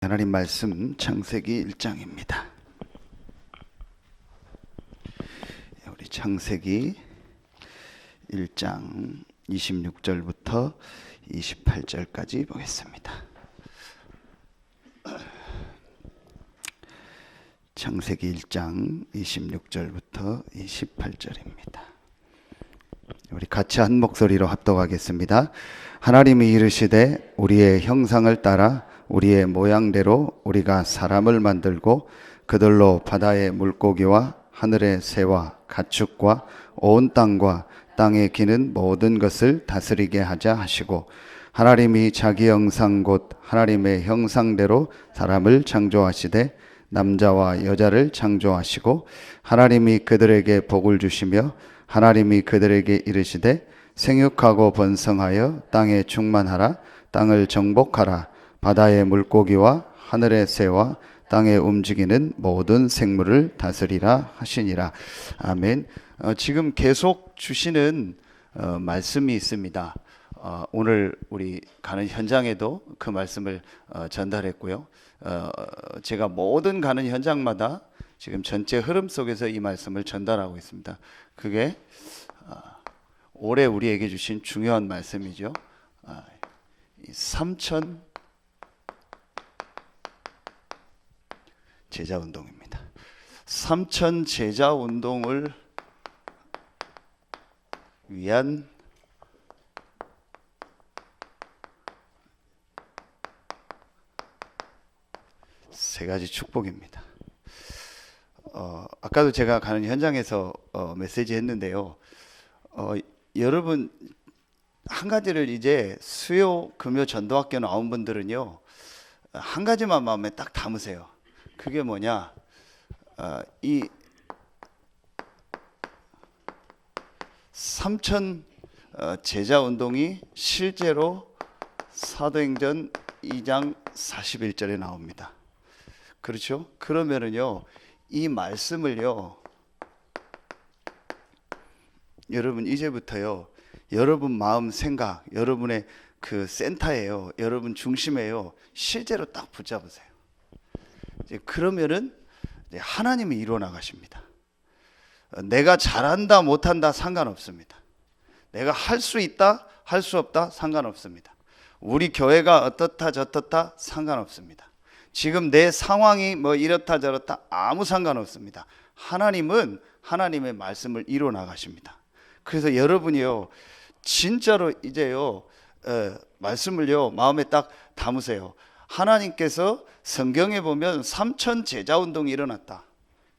하나님 말씀 창세기 1장입니다. 우리 창세기 1장 26절부터 28절까지 보겠습니다. 창세기 1장 26절부터 28절입니다. 우리 같이 한 목소리로 합독하겠습니다. 하나님이 이르시되 우리의 형상을 따라 우리의 모양대로 우리가 사람을 만들고 그들로 바다의 물고기와 하늘의 새와 가축과 온 땅과 땅에 기는 모든 것을 다스리게 하자 하시고, 하나님이 자기 형상 곧 하나님의 형상대로 사람을 창조하시되 남자와 여자를 창조하시고, 하나님이 그들에게 복을 주시며 하나님이 그들에게 이르시되 생육하고 번성하여 땅에 충만하라. 땅을 정복하라. 바다의 물고기와 하늘의 새와 땅에 움직이는 모든 생물을 다스리라 하시니라. 아멘. 지금 계속 주시는 말씀이 있습니다. 오늘 우리 가는 현장에도 그 말씀을 전달했고요. 제가 모든 가는 현장마다 지금 전체 흐름 속에서 이 말씀을 전달하고 있습니다. 그게 올해 우리에게 주신 중요한 말씀이죠. 3천 제자운동입니다. 3천 제자운동을 위한 세 가지 축복입니다. 아까도 제가 가는 현장에서 메시지 했는데요. 여러분 한 가지를 이제 수요 금요 전도학교 나온 분들은요, 한 가지만 마음에 딱 담으세요. 그게 뭐냐? 이 3천 제자운동이 실제로 사도행전 2장 41절에 나옵니다. 그렇죠? 그러면은요, 이 말씀을요, 여러분 이제부터요, 여러분 마음 생각, 여러분의 그 센터예요, 여러분 중심에요, 실제로 딱 붙잡으세요. 이제 그러면은 하나님이 이루어 나가십니다. 내가 잘한다 못한다 상관없습니다. 내가 할 수 있다 할 수 없다 상관없습니다. 우리 교회가 어떻다 저떻다 상관없습니다. 지금 내 상황이 뭐 이렇다 저렇다 아무 상관없습니다. 하나님은 하나님의 말씀을 이루어 나가십니다. 그래서 여러분이요, 진짜로 이제요, 말씀을요 마음에 딱 담으세요. 하나님께서 성경에 보면 3천 제자운동이 일어났다.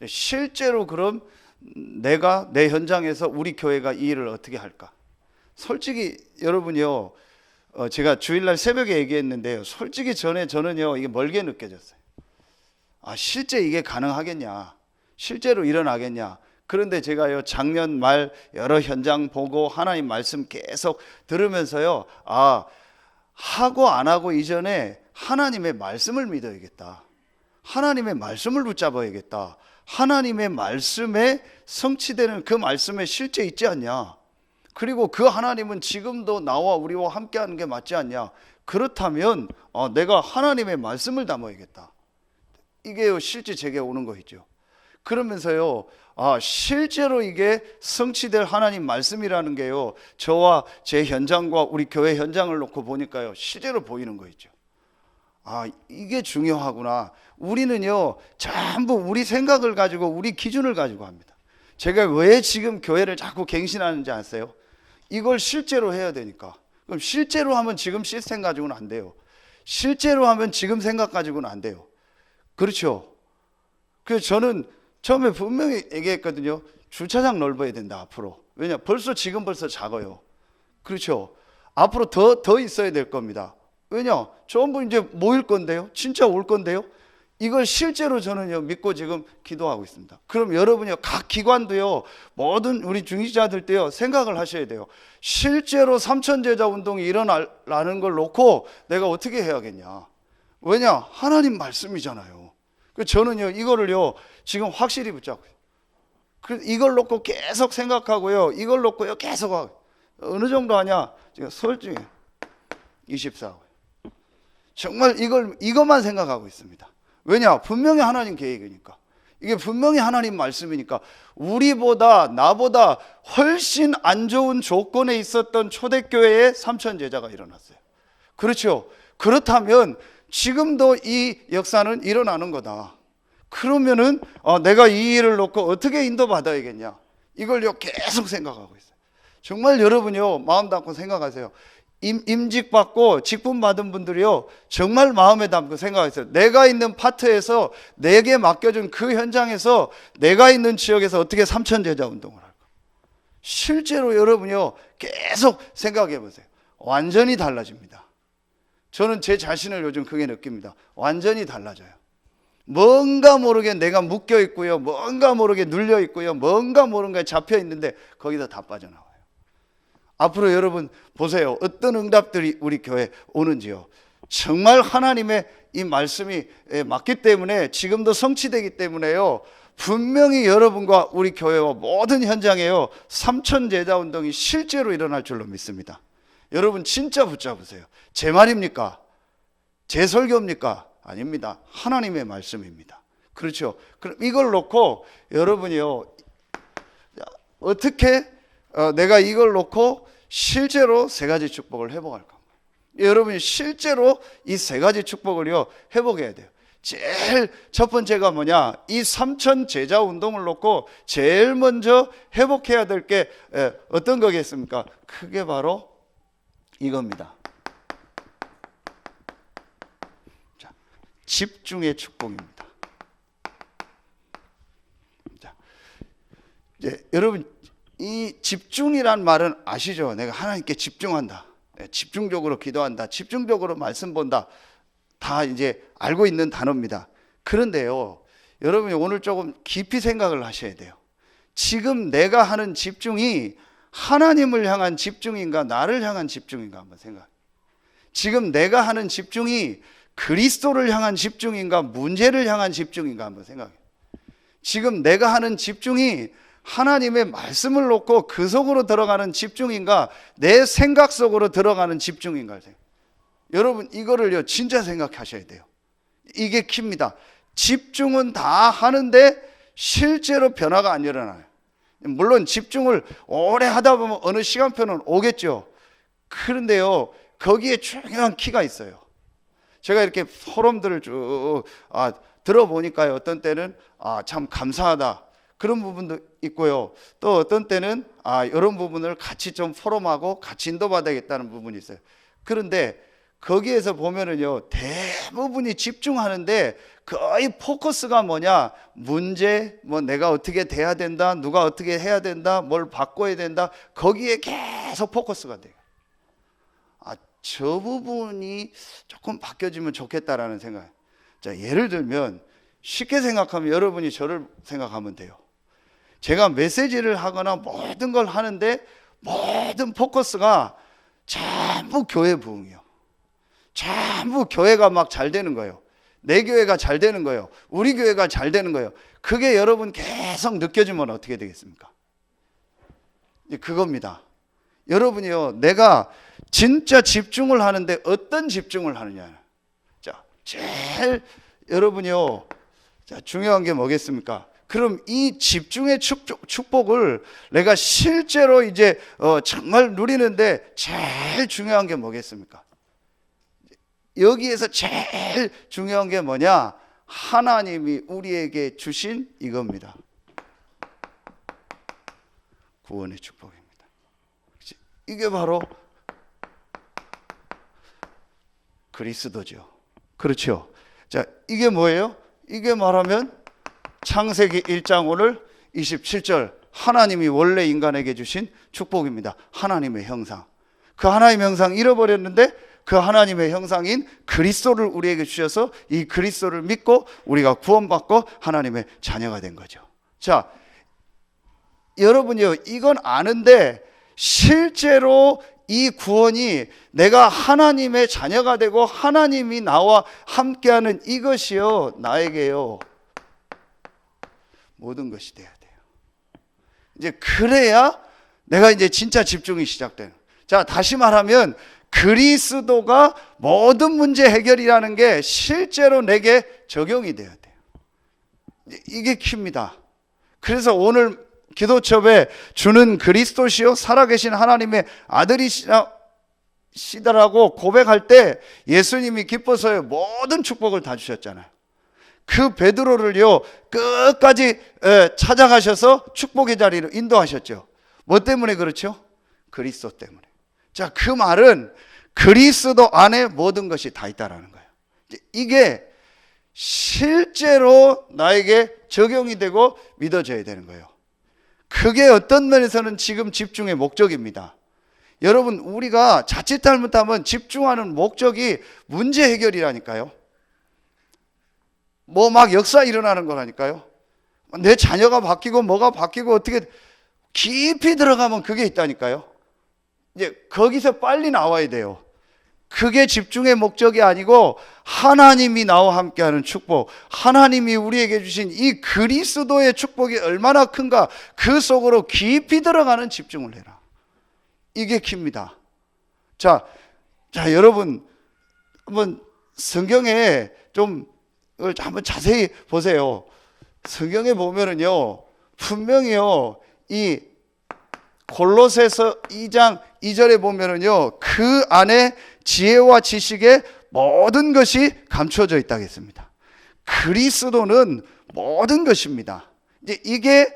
실제로 그럼 내가 내 현장에서 우리 교회가 이 일을 어떻게 할까? 솔직히 여러분요, 제가 주일날 새벽에 얘기했는데요, 솔직히 저는요 이게 멀게 느껴졌어요. 실제 이게 가능하겠냐? 실제로 일어나겠냐? 그런데 제가요 작년 말 여러 현장 보고 하나님 말씀 계속 들으면서요, 하고 안 하고 이전에 하나님의 말씀을 믿어야겠다. 하나님의 말씀을 붙잡아야겠다. 하나님의 말씀에 성취되는 그 말씀에 실제 있지 않냐? 그리고 그 하나님은 지금도 나와 우리와 함께하는 게 맞지 않냐? 그렇다면 내가 하나님의 말씀을 담아야겠다. 이게요 실제 제게 오는 거죠. 그러면서요, 실제로 이게 성취될 하나님 말씀이라는 게요, 저와 제 현장과 우리 교회 현장을 놓고 보니까요 실제로 보이는 거죠. 이게 중요하구나. 우리는요 전부 우리 생각을 가지고 우리 기준을 가지고 합니다. 제가 왜 지금 교회를 자꾸 갱신하는지 아세요? 이걸 실제로 해야 되니까. 그럼 실제로 하면 지금 시스템 가지고는 안 돼요. 실제로 하면 지금 생각 가지고는 안 돼요. 그렇죠? 그래서 저는 처음에 분명히 얘기했거든요. 주차장 넓어야 된다 앞으로. 왜냐? 벌써 작아요. 그렇죠? 앞으로 더 있어야 될 겁니다. 왜냐? 전부 이제 모일 건데요, 진짜 올 건데요. 이걸 실제로 저는요 믿고 지금 기도하고 있습니다. 그럼 여러분요 각 기관도요, 모든 우리 중직자들도요 생각을 하셔야 돼요. 실제로 3천 제자 운동이 일어나는 걸 놓고 내가 어떻게 해야겠냐? 왜냐? 하나님 말씀이잖아요. 저는요 이거를요 지금 확실히 붙잡고 있어요. 이걸 놓고 계속 생각하고요, 이걸 놓고요 계속 하고. 어느 정도 하냐? 제가 솔직히 24. 정말 이것만 생각하고 있습니다. 왜냐? 분명히 하나님 계획이니까. 이게 분명히 하나님 말씀이니까. 우리보다 나보다 훨씬 안 좋은 조건에 있었던 초대교회에 3천 제자가 일어났어요. 그렇죠? 그렇다면 지금도 이 역사는 일어나는 거다. 그러면은 내가 이 일을 놓고 어떻게 인도받아야겠냐, 이걸요 계속 생각하고 있어요. 정말 여러분요 마음 담고 생각하세요. 임직 받고 직분 받은 분들이요 정말 마음에 담고 생각하세요. 내가 있는 파트에서 내게 맡겨준 그 현장에서 내가 있는 지역에서 어떻게 3천 제자 운동을 할까. 실제로 여러분요 계속 생각해 보세요. 완전히 달라집니다. 저는 제 자신을 요즘 그게 느낍니다. 완전히 달라져요. 뭔가 모르게 내가 묶여 있고요, 뭔가 모르게 눌려 있고요, 뭔가 모르게 잡혀 있는데 거기서 다 빠져나와요. 앞으로 여러분 보세요. 어떤 응답들이 우리 교회에 오는지요. 정말 하나님의 이 말씀이 맞기 때문에, 지금도 성취되기 때문에요, 분명히 여러분과 우리 교회와 모든 현장에요 3천 제자 운동이 실제로 일어날 줄로 믿습니다. 여러분 진짜 붙잡으세요. 제 말입니까? 제 설교입니까? 아닙니다. 하나님의 말씀입니다. 그렇죠? 그럼 이걸 놓고 여러분이요 어떻게 내가 이걸 놓고 실제로 세 가지 축복을 회복할 건가? 여러분이 실제로 이 세 가지 축복을요 회복해야 돼요. 제일 첫 번째가 뭐냐? 이 3천 제자 운동을 놓고 제일 먼저 회복해야 될 게 어떤 거겠습니까? 그게 바로 이겁니다. 자, 집중의 축복입니다. 자, 이제 여러분 이 집중이란 말은 아시죠? 내가 하나님께 집중한다, 집중적으로 기도한다, 집중적으로 말씀 본다, 다 이제 알고 있는 단어입니다. 그런데요, 여러분이 오늘 조금 깊이 생각을 하셔야 돼요. 지금 내가 하는 집중이 하나님을 향한 집중인가, 나를 향한 집중인가 한번 생각해요. 지금 내가 하는 집중이 그리스도를 향한 집중인가, 문제를 향한 집중인가 한번 생각해요. 지금 내가 하는 집중이 하나님의 말씀을 놓고 그 속으로 들어가는 집중인가, 내 생각 속으로 들어가는 집중인가. 여러분 이거를요 진짜 생각하셔야 돼요. 이게 키입니다. 집중은 다 하는데 실제로 변화가 안 일어나요. 물론 집중을 오래 하다 보면 어느 시간표는 오겠죠. 그런데요 거기에 중요한 키가 있어요. 제가 이렇게 포럼들을 쭉 들어보니까요, 어떤 때는 참 감사하다 그런 부분도 있고요, 또 어떤 때는 이런 부분을 같이 좀 포럼하고 같이 인도받아야겠다는 부분이 있어요. 그런데 거기에서 보면은요 대부분이 집중하는데 거의 포커스가 뭐냐, 문제, 뭐 내가 어떻게 돼야 된다, 누가 어떻게 해야 된다, 뭘 바꿔야 된다, 거기에 계속 포커스가 돼요. 저 부분이 조금 바뀌어지면 좋겠다라는 생각. 자, 예를 들면 쉽게 생각하면 여러분이 저를 생각하면 돼요. 제가 메시지를 하거나 모든 걸 하는데 모든 포커스가 전부 교회 부흥이요. 전부 교회가 막 잘 되는 거예요. 내 교회가 잘 되는 거예요. 우리 교회가 잘 되는 거예요. 그게 여러분 계속 느껴지면 어떻게 되겠습니까? 그겁니다. 여러분이요, 내가 진짜 집중을 하는데 어떤 집중을 하느냐. 자, 제일 여러분이요, 자, 중요한 게 뭐겠습니까? 그럼 이 집중의 축복을 내가 실제로 이제 정말 누리는데 제일 중요한 게 뭐겠습니까? 여기에서 제일 중요한 게 뭐냐? 하나님이 우리에게 주신 이겁니다. 구원의 축복입니다. 이게 바로 그리스도죠. 그렇죠. 자, 이게 뭐예요? 이게 말하면 창세기 1장 오늘 27절, 하나님이 원래 인간에게 주신 축복입니다. 하나님의 형상. 그 하나님의 형상 잃어버렸는데 그 하나님의 형상인 그리스도를 우리에게 주셔서 이 그리스도를 믿고 우리가 구원받고 하나님의 자녀가 된 거죠. 자, 여러분이요, 이건 아는데 실제로 이 구원이 내가 하나님의 자녀가 되고 하나님이 나와 함께하는 이것이요, 나에게요 모든 것이 돼야 돼요. 이제 그래야 내가 이제 진짜 집중이 시작돼요. 자, 다시 말하면 그리스도가 모든 문제 해결이라는 게 실제로 내게 적용이 돼야 돼요. 이게 키입니다. 그래서 오늘 기도첩에 주는 그리스도시요 살아계신 하나님의 아들이시다라고 고백할 때 예수님이 기뻐서 모든 축복을 다 주셨잖아요. 그 베드로를요 끝까지 찾아가셔서 축복의 자리로 인도하셨죠. 뭐 때문에 그렇죠? 그리스도 때문에. 자, 그 말은 그리스도 안에 모든 것이 다 있다라는 거예요. 이게 실제로 나에게 적용이 되고 믿어져야 되는 거예요. 그게 어떤 면에서는 지금 집중의 목적입니다. 여러분, 우리가 자칫 잘못하면 집중하는 목적이 문제 해결이라니까요. 뭐 막 역사 일어나는 거라니까요. 내 자녀가 바뀌고 뭐가 바뀌고 어떻게 깊이 들어가면 그게 있다니까요. 이제 거기서 빨리 나와야 돼요. 그게 집중의 목적이 아니고 하나님이 나와 함께하는 축복, 하나님이 우리에게 주신 이 그리스도의 축복이 얼마나 큰가, 그 속으로 깊이 들어가는 집중을 해라. 이게 킵니다. 자, 여러분 한번 성경에 좀 한번 자세히 보세요. 성경에 보면은요 분명히요 이 골로새서 2장 2절에 보면은요 그 안에 지혜와 지식의 모든 것이 감춰져 있다고 했습니다. 그리스도는 모든 것입니다. 이제 이게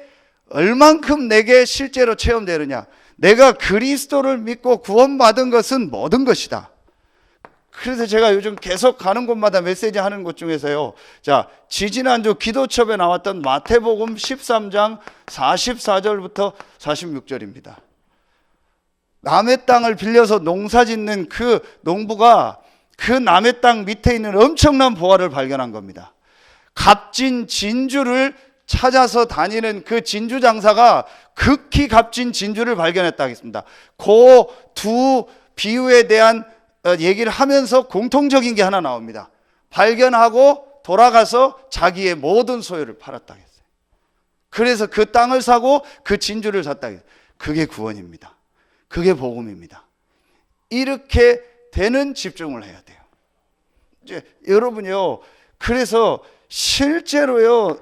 얼만큼 내게 실제로 체험되느냐, 내가 그리스도를 믿고 구원받은 것은 모든 것이다. 그래서 제가 요즘 계속 가는 곳마다 메시지 하는 곳 중에서요, 자, 지지난주 기도첩에 나왔던 마태복음 13장 44절부터 46절입니다. 남의 땅을 빌려서 농사 짓는 그 농부가 그 남의 땅 밑에 있는 엄청난 보화를 발견한 겁니다. 값진 진주를 찾아서 다니는 그 진주 장사가 극히 값진 진주를 발견했다고 했습니다. 그 두 비유에 대한 얘기를 하면서 공통적인 게 하나 나옵니다. 발견하고 돌아가서 자기의 모든 소유를 팔았다고 했어요. 그래서 그 땅을 사고 그 진주를 샀다고 했어요. 그게 구원입니다. 그게 복음입니다. 이렇게 되는 집중을 해야 돼요. 이제 여러분요, 그래서 실제로요,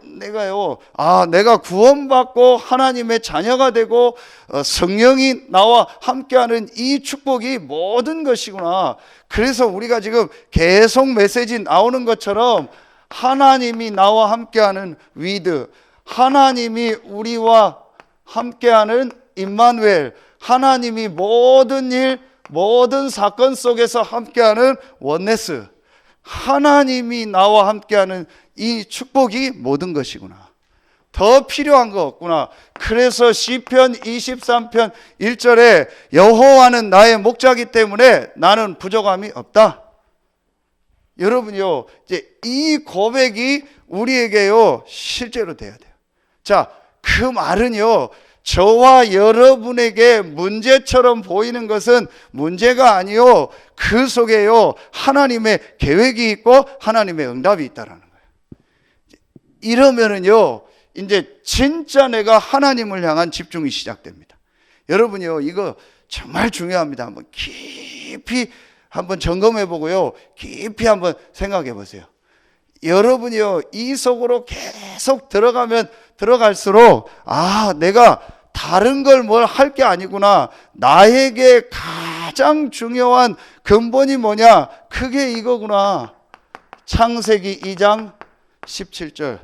내가 구원받고 하나님의 자녀가 되고 성령이 나와 함께하는 이 축복이 모든 것이구나. 그래서 우리가 지금 계속 메시지 나오는 것처럼 하나님이 나와 함께하는 위드, 하나님이 우리와 함께하는 임마누엘, 하나님이 모든 일, 모든 사건 속에서 함께하는 원네스, 하나님이 나와 함께하는 이 축복이 모든 것이구나. 더 필요한 거 없구나. 그래서 시편 23편 1절에 여호와는 나의 목자이기 때문에 나는 부족함이 없다. 여러분요, 이제 이 고백이 우리에게요 실제로 돼야 돼요. 자, 그 말은요, 저와 여러분에게 문제처럼 보이는 것은 문제가 아니요, 그 속에요 하나님의 계획이 있고 하나님의 응답이 있다라는 거예요. 이러면은요 이제 진짜 내가 하나님을 향한 집중이 시작됩니다. 여러분요, 이거 정말 중요합니다. 한번 깊이 한번 점검해 보고요, 깊이 한번 생각해 보세요. 여러분이요, 이 속으로 계속 들어가면 들어갈수록, 아, 내가 다른 걸 뭘 할 게 아니구나. 나에게 가장 중요한 근본이 뭐냐? 그게 이거구나. 창세기 2장 17절.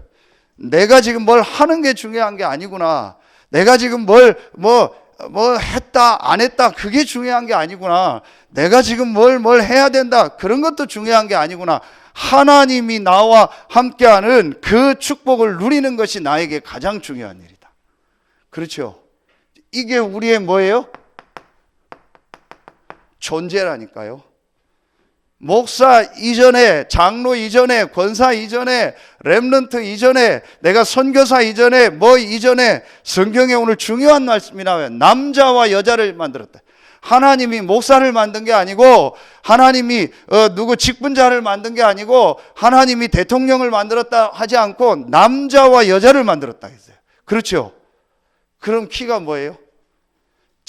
내가 지금 뭘 하는 게 중요한 게 아니구나. 내가 지금 뭘 했다, 안 했다, 그게 중요한 게 아니구나. 내가 지금 뭘 해야 된다, 그런 것도 중요한 게 아니구나. 하나님이 나와 함께하는 그 축복을 누리는 것이 나에게 가장 중요한 일이다. 그렇죠? 이게 우리의 뭐예요? 존재라니까요. 목사 이전에, 장로 이전에, 권사 이전에, 렘넌트 이전에, 내가 선교사 이전에, 뭐 이전에, 성경에 오늘 중요한 말씀이 나와요. 남자와 여자를 만들었다. 하나님이 목사를 만든 게 아니고, 하나님이 누구 직분자를 만든 게 아니고, 하나님이 대통령을 만들었다 하지 않고 남자와 여자를 만들었다 했어요. 그렇죠? 그럼 키가 뭐예요?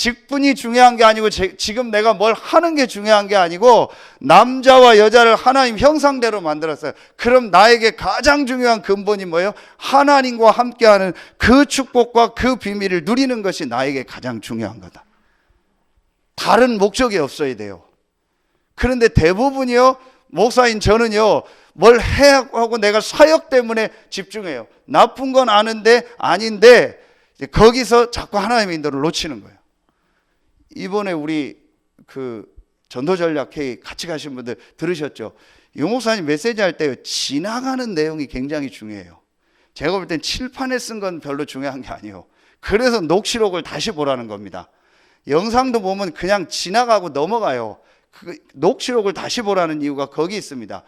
직분이 중요한 게 아니고 지금 내가 뭘 하는 게 중요한 게 아니고 남자와 여자를 하나님 형상대로 만들었어요. 그럼 나에게 가장 중요한 근본이 뭐예요? 하나님과 함께하는 그 축복과 그 비밀을 누리는 것이 나에게 가장 중요한 거다. 다른 목적이 없어야 돼요. 그런데 대부분이요, 목사인 저는요, 뭘 해야 하고 내가 사역 때문에 집중해요. 나쁜 건 아는데 아닌데 거기서 자꾸 하나님의 인도를 놓치는 거예요. 이번에 우리 그 전도전략회의 같이 가신 분들 들으셨죠? 용 목사님 메시지 할 때 지나가는 내용이 굉장히 중요해요. 제가 볼 땐 칠판에 쓴 건 별로 중요한 게 아니에요. 그래서 녹취록을 다시 보라는 겁니다. 영상도 보면 그냥 지나가고 넘어가요. 그 녹취록을 다시 보라는 이유가 거기 있습니다.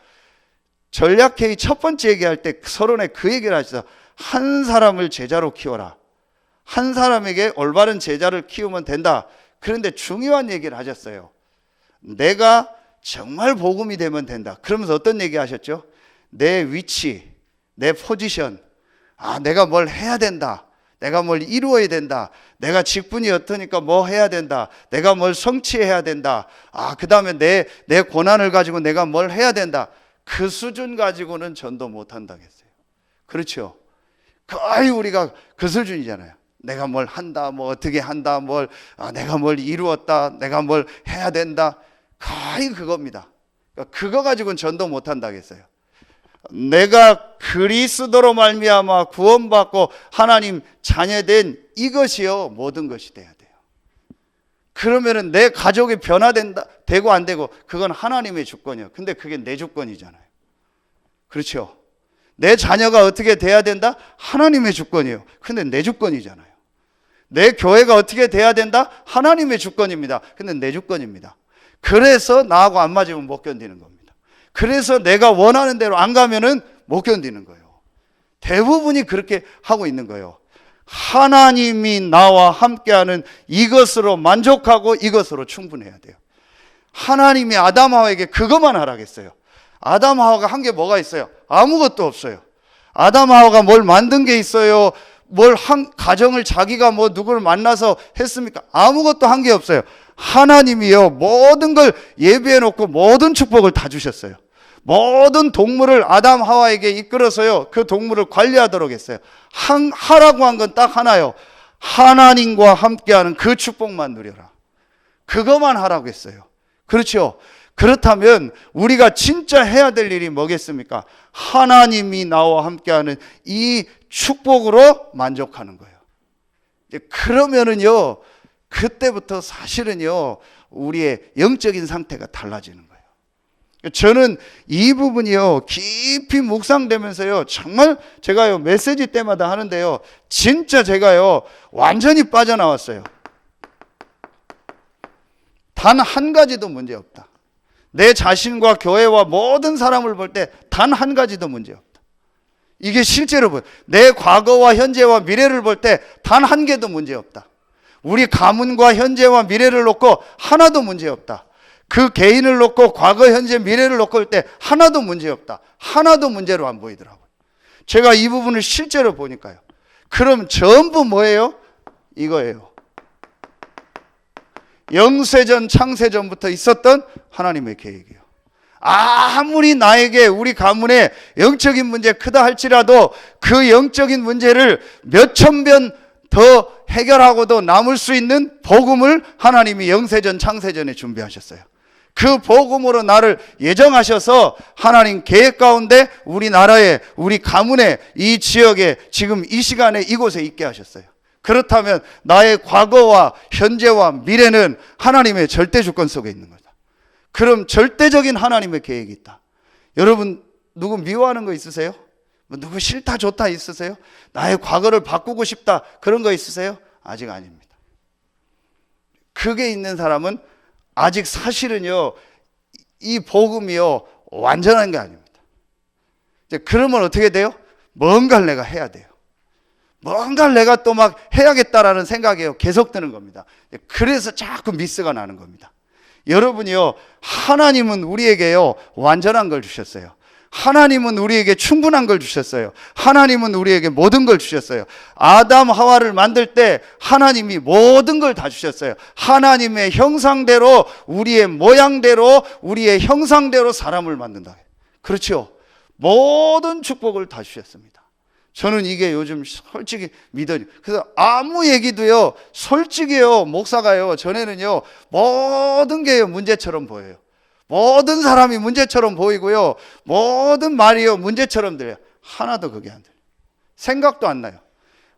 전략회의 첫 번째 얘기할 때 서론에 그 얘기를 하시죠. 한 사람을 제자로 키워라. 한 사람에게 올바른 제자를 키우면 된다. 그런데 중요한 얘기를 하셨어요. 내가 정말 복음이 되면 된다. 그러면서 어떤 얘기 하셨죠? 내 위치, 내 포지션, 내가 뭘 해야 된다. 내가 뭘 이루어야 된다. 내가 직분이 어떠니까 뭐 해야 된다. 내가 뭘 성취해야 된다. 그 다음에 내 고난을 가지고 내가 뭘 해야 된다. 그 수준 가지고는 전도 못 한다겠어요. 그렇죠? 거의 우리가 그 수준이잖아요. 내가 뭘 한다, 뭐 어떻게 한다, 내가 뭘 이루었다, 내가 뭘 해야 된다. 거의 그겁니다. 그거 가지고는 전도 못 한다겠어요. 내가 그리스도로 말미암아 구원받고 하나님 자녀된 이것이요 모든 것이 돼야 돼요. 그러면은 내 가족이 변화된다, 되고 안 되고 그건 하나님의 주권이에요. 근데 그게 내 주권이잖아요. 그렇죠? 내 자녀가 어떻게 돼야 된다? 하나님의 주권이에요. 근데 내 주권이잖아요. 내 교회가 어떻게 돼야 된다? 하나님의 주권입니다. 근데 내 주권입니다. 그래서 나하고 안 맞으면 못 견디는 겁니다. 그래서 내가 원하는 대로 안 가면은 못 견디는 거예요. 대부분이 그렇게 하고 있는 거예요. 하나님이 나와 함께하는 이것으로 만족하고 이것으로 충분해야 돼요. 하나님이 아담 하와에게 그것만 하라겠어요. 아담 하와가 한 게 뭐가 있어요? 아무것도 없어요. 아담 하와가 뭘 만든 게 있어요? 뭘 한 가정을 자기가 뭐 누구를 만나서 했습니까? 아무것도 한 게 없어요. 하나님이요 모든 걸 예비해 놓고 모든 축복을 다 주셨어요. 모든 동물을 아담 하와에게 이끌어서요 그 동물을 관리하도록 했어요. 하라고 한 건 딱 하나요. 하나님과 함께하는 그 축복만 누려라. 그것만 하라고 했어요. 그렇죠? 그렇다면 우리가 진짜 해야 될 일이 뭐겠습니까? 하나님이 나와 함께하는 이 축복으로 만족하는 거예요. 그러면은요 그때부터 사실은요 우리의 영적인 상태가 달라지는 거예요. 저는 이 부분이요 깊이 묵상되면서요 정말 제가요 메시지 때마다 하는데요 진짜 제가요 완전히 빠져나왔어요. 단 한 가지도 문제 없다. 내 자신과 교회와 모든 사람을 볼 때 단 한 가지도 문제 없다. 이게 실제로 보여요. 내 과거와 현재와 미래를 볼 때 단 한 개도 문제 없다. 우리 가문과 현재와 미래를 놓고 하나도 문제 없다. 그 개인을 놓고 과거, 현재, 미래를 놓고 볼 때 하나도 문제 없다. 하나도 문제로 안 보이더라고요. 제가 이 부분을 실제로 보니까요. 그럼 전부 뭐예요? 이거예요. 영세전 창세전부터 있었던 하나님의 계획이에요. 아무리 나에게 우리 가문에 영적인 문제 크다 할지라도 그 영적인 문제를 몇천 번 더 해결하고도 남을 수 있는 복음을 하나님이 영세전 창세전에 준비하셨어요. 그 복음으로 나를 예정하셔서 하나님 계획 가운데 우리나라에 우리 가문에 이 지역에 지금 이 시간에 이곳에 있게 하셨어요. 그렇다면 나의 과거와 현재와 미래는 하나님의 절대 주권 속에 있는 거다. 그럼 절대적인 하나님의 계획이 있다. 여러분 누구 미워하는 거 있으세요? 누구 싫다 좋다 있으세요? 나의 과거를 바꾸고 싶다 그런 거 있으세요? 아직 아닙니다. 그게 있는 사람은 아직 사실은요 이 복음이요 완전한 게 아닙니다. 이제 그러면 어떻게 돼요? 뭔가를 내가 해야 돼요. 뭔가를 내가 또 막 해야겠다라는 생각이요 계속 드는 겁니다. 그래서 자꾸 미스가 나는 겁니다. 여러분이요 하나님은 우리에게요 완전한 걸 주셨어요. 하나님은 우리에게 충분한 걸 주셨어요. 하나님은 우리에게 모든 걸 주셨어요. 아담 하와를 만들 때 하나님이 모든 걸 다 주셨어요. 하나님의 형상대로, 우리의 모양대로, 우리의 형상대로 사람을 만든다. 그렇죠? 모든 축복을 다 주셨습니다. 저는 이게 요즘 솔직히 믿어요. 그래서 아무 얘기도요, 솔직히요, 목사가요, 전에는요, 모든 게요, 문제처럼 보여요. 모든 사람이 문제처럼 보이고요, 모든 말이요, 문제처럼 들려요. 하나도 그게 안 들려요. 생각도 안 나요.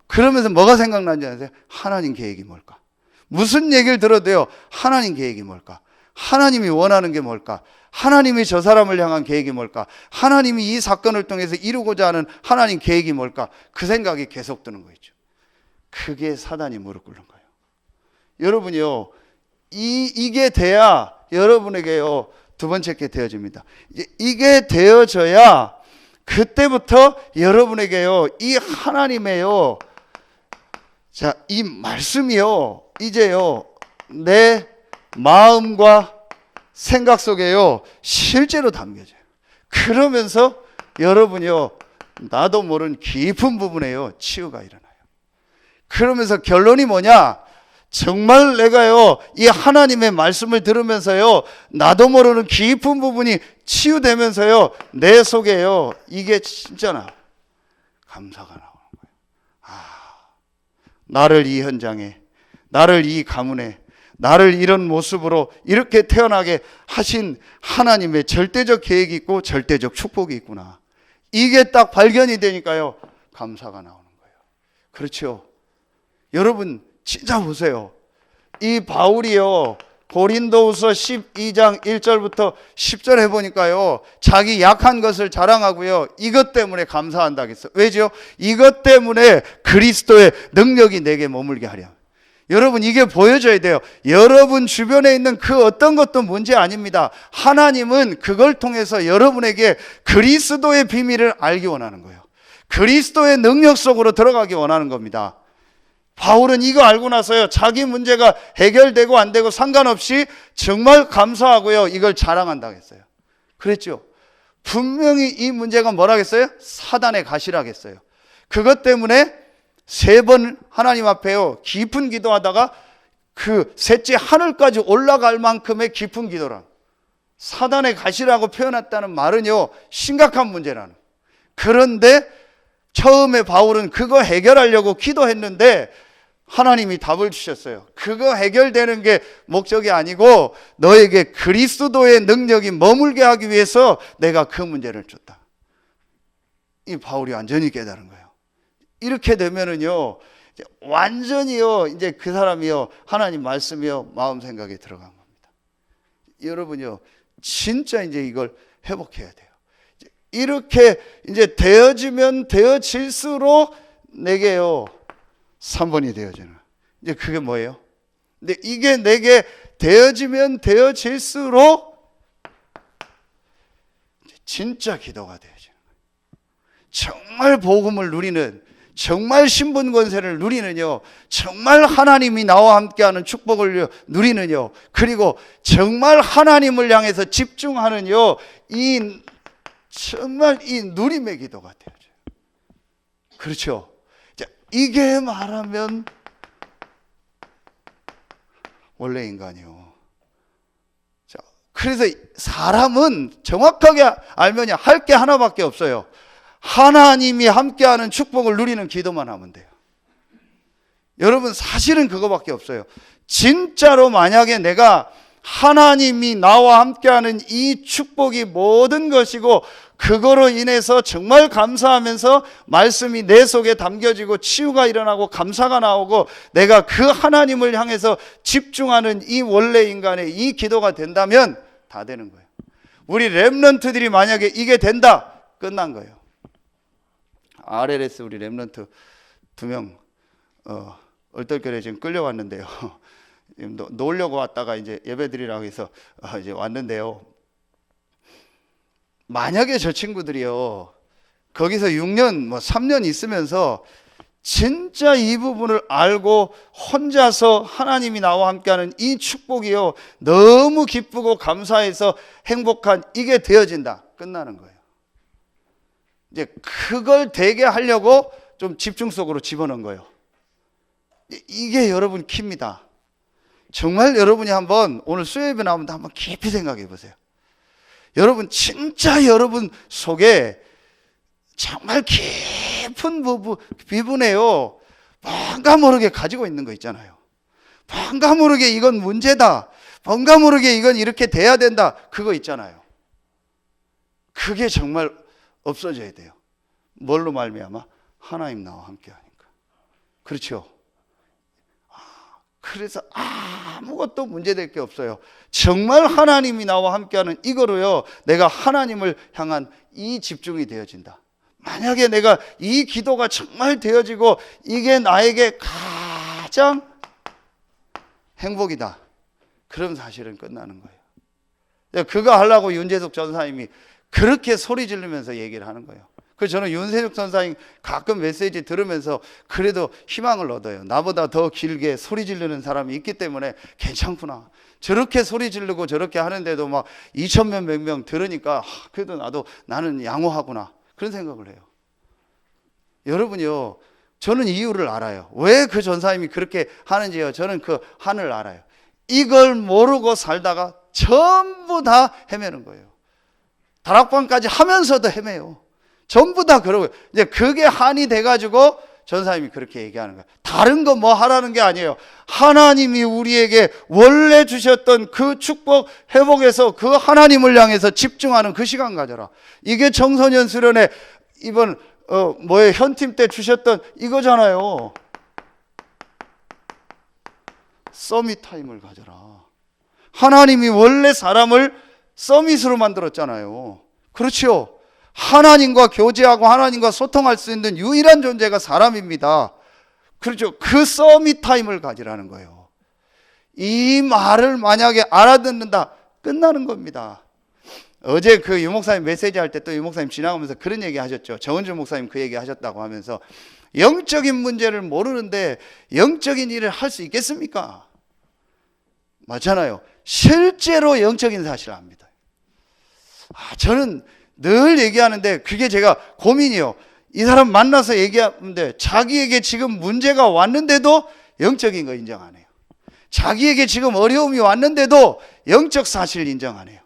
그러면서 뭐가 생각나는지 아세요? 하나님 계획이 뭘까? 무슨 얘기를 들어도요, 하나님 계획이 뭘까? 하나님이 원하는 게 뭘까? 하나님이 저 사람을 향한 계획이 뭘까? 하나님이 이 사건을 통해서 이루고자 하는 하나님 계획이 뭘까? 그 생각이 계속 드는 거죠. 그게 사단이 무릎 꿇는 거예요. 여러분이요, 이게 돼야 여러분에게요, 두 번째 게 되어집니다. 이게 되어져야 그때부터 여러분에게요, 이 하나님의요, 자, 이 말씀이요, 이제요, 내 마음과 생각 속에요, 실제로 담겨져요. 그러면서 여러분이요, 나도 모르는 깊은 부분에요, 치유가 일어나요. 그러면서 결론이 뭐냐? 정말 내가요, 이 하나님의 말씀을 들으면서요, 나도 모르는 깊은 부분이 치유되면서요, 내 속에요, 이게 진짜나 감사가 나오는 거예요. 나를 이 현장에, 나를 이 가문에, 나를 이런 모습으로 이렇게 태어나게 하신 하나님의 절대적 계획이 있고 절대적 축복이 있구나. 이게 딱 발견이 되니까요, 감사가 나오는 거예요. 그렇죠? 여러분 진짜 보세요. 이 바울이요, 고린도후서 12장 1절부터 10절 해보니까요, 자기 약한 것을 자랑하고요, 이것 때문에 감사한다 했어요. 왜죠? 이것 때문에 그리스도의 능력이 내게 머물게 하려. 여러분, 이게 보여줘야 돼요. 여러분 주변에 있는 그 어떤 것도 문제 아닙니다. 하나님은 그걸 통해서 여러분에게 그리스도의 비밀을 알기 원하는 거예요. 그리스도의 능력 속으로 들어가기 원하는 겁니다. 바울은 이거 알고 나서요, 자기 문제가 해결되고 안 되고 상관없이 정말 감사하고요, 이걸 자랑한다고 했어요. 그랬죠? 분명히 이 문제가 뭐라겠어요? 사단의 가시라겠어요. 그것 때문에 3번 하나님 앞에요, 깊은 기도하다가 그 셋째 하늘까지 올라갈 만큼의 깊은 기도라. 사단의 가시라고 표현했다는 말은요, 심각한 문제라는. 그런데 처음에 바울은 그거 해결하려고 기도했는데 하나님이 답을 주셨어요. 그거 해결되는 게 목적이 아니고 너에게 그리스도의 능력이 머물게 하기 위해서 내가 그 문제를 줬다. 이 바울이 완전히 깨달은 거예요. 이렇게 되면은요, 완전히요, 이제 그 사람이요, 하나님 말씀이요, 마음 생각에 들어간 겁니다. 여러분요, 진짜 이제 이걸 회복해야 돼요. 이렇게 이제 되어지면 되어질수록 내게요, 3번이 되어지는. 이제 그게 뭐예요? 근데 이게 내게 되어지면 되어질수록 진짜 기도가 되어지는 거예요. 정말 복음을 누리는, 정말 신분 권세를 누리는요, 정말 하나님이 나와 함께하는 축복을 누리는요, 그리고 정말 하나님을 향해서 집중하는요, 이 정말 이 누림의 기도가 되어져요. 그렇죠? 자, 이게 말하면 원래 인간이요. 자, 그래서 사람은 정확하게 알면 할 게 하나밖에 없어요. 하나님이 함께하는 축복을 누리는 기도만 하면 돼요. 여러분, 사실은 그거밖에 없어요. 진짜로 만약에 내가 하나님이 나와 함께하는 이 축복이 모든 것이고 그거로 인해서 정말 감사하면서 말씀이 내 속에 담겨지고 치유가 일어나고 감사가 나오고 내가 그 하나님을 향해서 집중하는 이 원래 인간의 이 기도가 된다면 다 되는 거예요. 우리 렘넌트들이 만약에 이게 된다, 끝난 거예요. RLS 우리 렘넌트 2명 얼떨결에 지금 끌려왔는데요. 놀려고 왔다가 이제 예배 드리라고 해서 이제 왔는데요. 만약에 저 친구들이요, 거기서 6년, 3년 있으면서 진짜 이 부분을 알고 혼자서 하나님이 나와 함께하는 이 축복이요, 너무 기쁘고 감사해서 행복한 이게 되어진다, 끝나는 거예요. 이제 그걸 되게 하려고 좀 집중 속으로 집어넣은 거예요. 이게 여러분 키입니다. 정말 여러분이 한번 오늘 수요예배 나오면 한번 깊이 생각해 보세요. 여러분 진짜 여러분 속에 정말 깊은 부분에요, 뭔가 모르게 가지고 있는 거 있잖아요. 뭔가 모르게 이건 문제다, 뭔가 모르게 이건 이렇게 돼야 된다, 그거 있잖아요. 그게 정말 없어져야 돼요. 뭘로 말미암아? 하나님 나와 함께 하니까. 그렇죠? 그래서 아무것도 문제될 게 없어요. 정말 하나님이 나와 함께하는 이거로요, 내가 하나님을 향한 이 집중이 되어진다. 만약에 내가 이 기도가 정말 되어지고 이게 나에게 가장 행복이다, 그럼 사실은 끝나는 거예요. 그거 하려고 윤재석 전사님이 그렇게 소리 지르면서 얘기를 하는 거예요. 그래서 저는 윤재석 전사님 가끔 메시지 들으면서 그래도 희망을 얻어요. 나보다 더 길게 소리 지르는 사람이 있기 때문에 괜찮구나. 저렇게 소리 지르고 저렇게 하는데도 막 2,000명 몇 명 들으니까 그래도 나는 양호하구나, 그런 생각을 해요. 여러분요, 저는 이유를 알아요. 왜 그 전사님이 그렇게 하는지요. 저는 그 한을 알아요. 이걸 모르고 살다가 전부 다 헤매는 거예요. 다락방까지 하면서도 헤매요. 전부 다 그러고, 이제 그게 한이 돼가지고 전사님이 그렇게 얘기하는 거예요. 다른 거 뭐 하라는 게 아니에요. 하나님이 우리에게 원래 주셨던 그 축복, 회복에서 그 하나님을 향해서 집중하는 그 시간 가져라. 이게 청소년 수련회 이번 현팀 때 주셨던 이거잖아요. 서밋 타임을 가져라. 하나님이 원래 사람을 서밋으로 만들었잖아요. 그렇죠? 하나님과 교제하고 하나님과 소통할 수 있는 유일한 존재가 사람입니다. 그렇죠? 그 서밋 타임을 가지라는 거예요. 이 말을 만약에 알아듣는다, 끝나는 겁니다. 어제 그 유목사님 메시지 할 때 또 유목사님 지나가면서 그런 얘기 하셨죠. 정은주 목사님 그 얘기 하셨다고 하면서, 영적인 문제를 모르는데 영적인 일을 할 수 있겠습니까? 맞잖아요. 실제로 영적인 사실을 압니다. 저는 늘 얘기하는데 그게 제가 고민이요. 이 사람 만나서 얘기하는데 자기에게 지금 문제가 왔는데도 영적인 거 인정 안 해요. 자기에게 지금 어려움이 왔는데도 영적 사실을 인정 안 해요.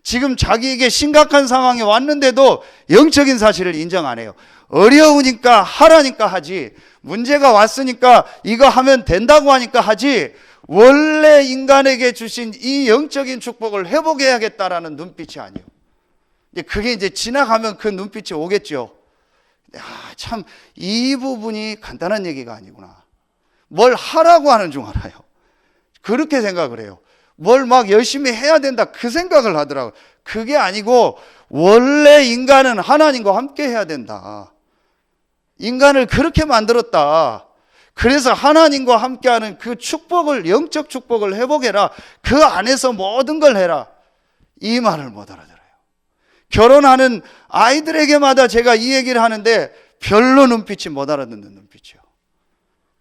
지금 자기에게 심각한 상황이 왔는데도 영적인 사실을 인정 안 해요. 어려우니까 하라니까 하지, 문제가 왔으니까 이거 하면 된다고 하니까 하지, 원래 인간에게 주신 이 영적인 축복을 회복해야겠다라는 눈빛이 아니에요. 그게 이제 지나가면 그 눈빛이 오겠죠. 참 이 부분이 간단한 얘기가 아니구나. 뭘 하라고 하는 줄 알아요. 그렇게 생각을 해요. 뭘 막 열심히 해야 된다, 그 생각을 하더라고요. 그게 아니고 원래 인간은 하나님과 함께 해야 된다. 인간을 그렇게 만들었다. 그래서 하나님과 함께하는 그 축복을, 영적 축복을 회복해라. 그 안에서 모든 걸 해라. 이 말을 못 알아들어요. 결혼하는 아이들에게마다 제가 이 얘기를 하는데 별로 눈빛이 못 알아듣는 눈빛이요.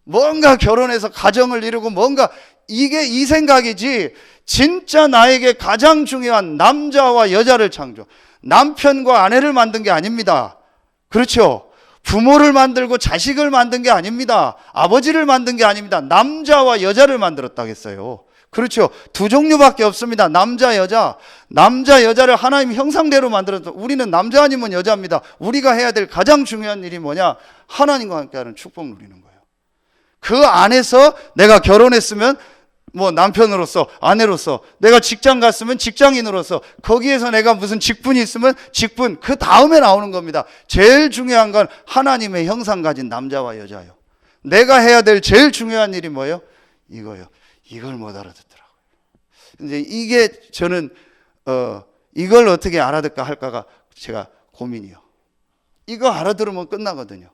뭔가 결혼해서 가정을 이루고 뭔가, 이게 이 생각이지, 진짜 나에게 가장 중요한 남자와 여자를 창조, 남편과 아내를 만든 게 아닙니다. 그렇죠? 부모를 만들고 자식을 만든 게 아닙니다. 아버지를 만든 게 아닙니다. 남자와 여자를 만들었다겠어요. 그렇죠? 두 종류밖에 없습니다. 남자, 여자. 남자, 여자를 하나님 형상대로 만들었다. 우리는 남자 아니면 여자입니다. 우리가 해야 될 가장 중요한 일이 뭐냐? 하나님과 함께하는 축복 누리는 거예요. 그 안에서 내가 결혼했으면 뭐 남편으로서, 아내로서, 내가 직장 갔으면 직장인으로서, 거기에서 내가 무슨 직분이 있으면 직분, 그 다음에 나오는 겁니다. 제일 중요한 건 하나님의 형상 가진 남자와 여자예요. 내가 해야 될 제일 중요한 일이 뭐예요? 이거요. 이걸 못 알아듣더라고요. 이제 이게 저는 이걸 어떻게 알아듣까 할까가 제가 고민이요. 이거 알아들으면 끝나거든요.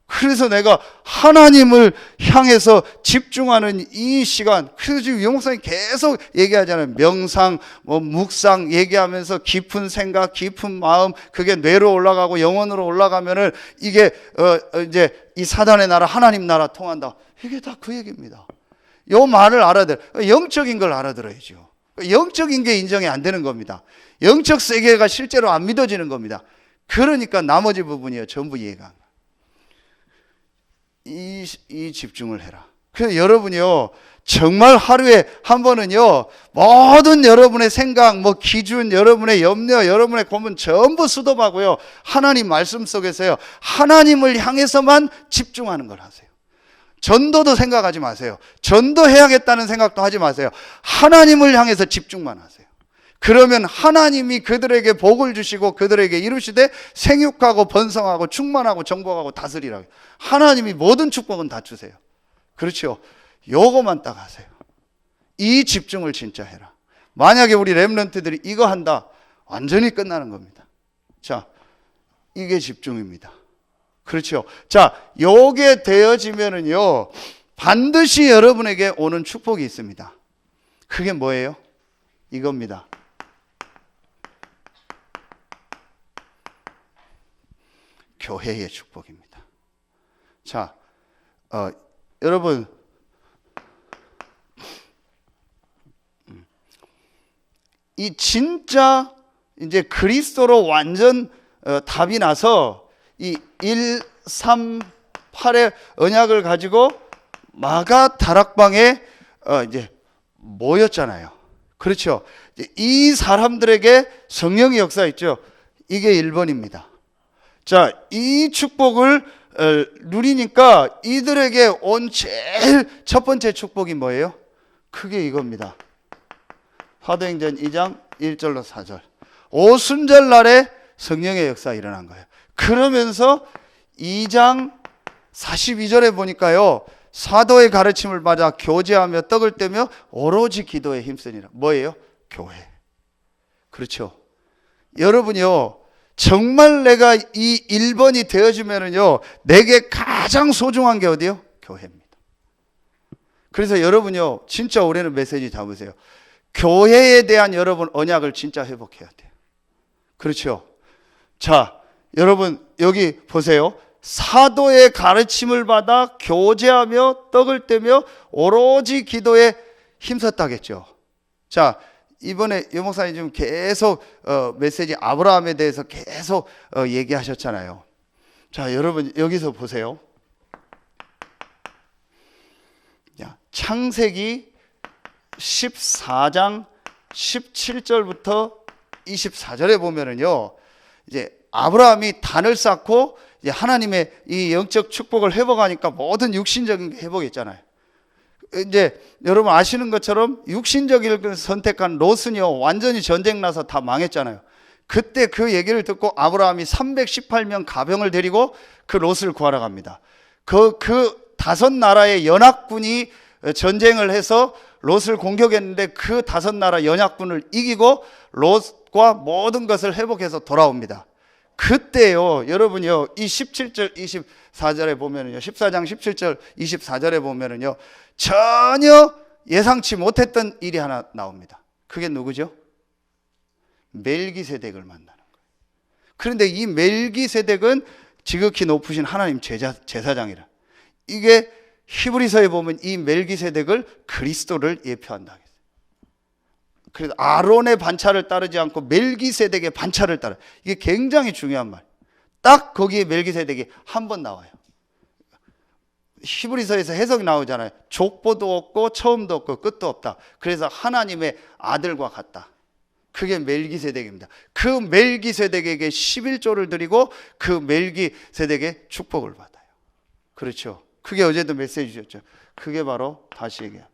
그래서 내가 하나님을 향해서 집중하는 이 시간, 그래서 지금 유목사님 계속 얘기하잖아요. 명상, 묵상 얘기하면서 깊은 생각, 깊은 마음, 그게 뇌로 올라가고 영혼으로 올라가면은 이게 이제 이 사단의 나라, 하나님 나라 통한다. 이게 다 그 얘기입니다. 요 말을 알아들어요. 영적인 걸 알아들어야죠. 영적인 게 인정이 안 되는 겁니다. 영적 세계가 실제로 안 믿어지는 겁니다. 그러니까 나머지 부분이요 전부 이해가 안 가. 이 집중을 해라. 그래서 여러분이요 정말 하루에 한 번은요 모든 여러분의 생각, 뭐 기준, 여러분의 염려, 여러분의 고민 전부 수도하고요 하나님 말씀 속에서요 하나님을 향해서만 집중하는 걸 하세요. 전도도 생각하지 마세요. 전도해야겠다는 생각도 하지 마세요. 하나님을 향해서 집중만 하세요. 그러면 하나님이 그들에게 복을 주시고 그들에게 이루시되 생육하고 번성하고 충만하고 정복하고 다스리라고. 하나님이 모든 축복은 다 주세요. 그렇죠? 요거만 딱 하세요. 이 집중을 진짜 해라. 만약에 우리 렘넌트들이 이거 한다, 완전히 끝나는 겁니다. 자, 이게 집중입니다. 그렇죠? 자, 요게 되어지면은요 반드시 여러분에게 오는 축복이 있습니다. 그게 뭐예요? 이겁니다. 교회의 축복입니다. 자, 여러분 이 진짜 이제 그리스도로 완전 답이 나서 이 1, 3, 8의 언약을 가지고 마가 다락방에 이제 모였잖아요. 그렇죠? 이 사람들에게 성령의 역사있죠. 이게 1번입니다. 자, 이 축복을 누리니까 이들에게 온 제일 첫 번째 축복이 뭐예요? 크게 이겁니다. 사도행전 2장 1절로 4절. 오순절 날에 성령의 역사 일어난 거예요. 그러면서 2장 42절에 보니까요 사도의 가르침을 받아 교제하며 떡을 떼며 오로지 기도에 힘쓰니라. 뭐예요? 교회. 그렇죠. 여러분이요 정말 내가 이 1번이 되어지면은요 내게 가장 소중한 게 어디요? 교회입니다. 그래서 여러분요 진짜 올해는 메시지 잡으세요. 교회에 대한 여러분 언약을 진짜 회복해야 돼요. 그렇죠. 자, 여러분 여기 보세요. 사도의 가르침을 받아 교제하며 떡을 떼며 오로지 기도에 힘썼다겠죠. 자, 이번에 유 목사님 지금 계속 메시지 아브라함에 대해서 계속 얘기하셨잖아요. 자, 여러분 여기서 보세요. 창세기 14장 17절부터 24절에 보면은요, 이제 아브라함이 단을 쌓고 이제 하나님의 이 영적 축복을 회복하니까 모든 육신적인 게 회복했잖아요. 이제 여러분 아시는 것처럼 육신적인 선택한 롯은요 완전히 전쟁 나서 다 망했잖아요. 그때 그 얘기를 듣고 아브라함이 318명 가병을 데리고 그 롯을 구하러 갑니다. 그 다섯 나라의 연합군이 전쟁을 해서 롯을 공격했는데 그 다섯 나라 연합군을 이기고 롯과 모든 것을 회복해서 돌아옵니다. 그때요, 여러분요, 이 17절, 24절에 보면은요, 14장 17절, 24절에 보면은요, 전혀 예상치 못했던 일이 하나 나옵니다. 그게 누구죠? 멜기세덱을 만나는 거예요. 그런데 이 멜기세덱은 지극히 높으신 하나님 제사장이라. 이게 히브리서에 보면 이 멜기세덱을 그리스도를 예표한다. 그래서 아론의 반차를 따르지 않고 멜기세덱의 반차를 따라. 이게 굉장히 중요한 말. 딱 거기에 멜기세덱이 한 번 나와요. 히브리서에서 해석이 나오잖아요. 족보도 없고 처음도 없고 끝도 없다. 그래서 하나님의 아들과 같다. 그게 멜기세덱입니다. 그 멜기세덱에게 11조를 드리고 그 멜기세덱의 축복을 받아요. 그렇죠. 그게 어제도 메시지 주셨죠. 그게 바로 다시 얘기해요.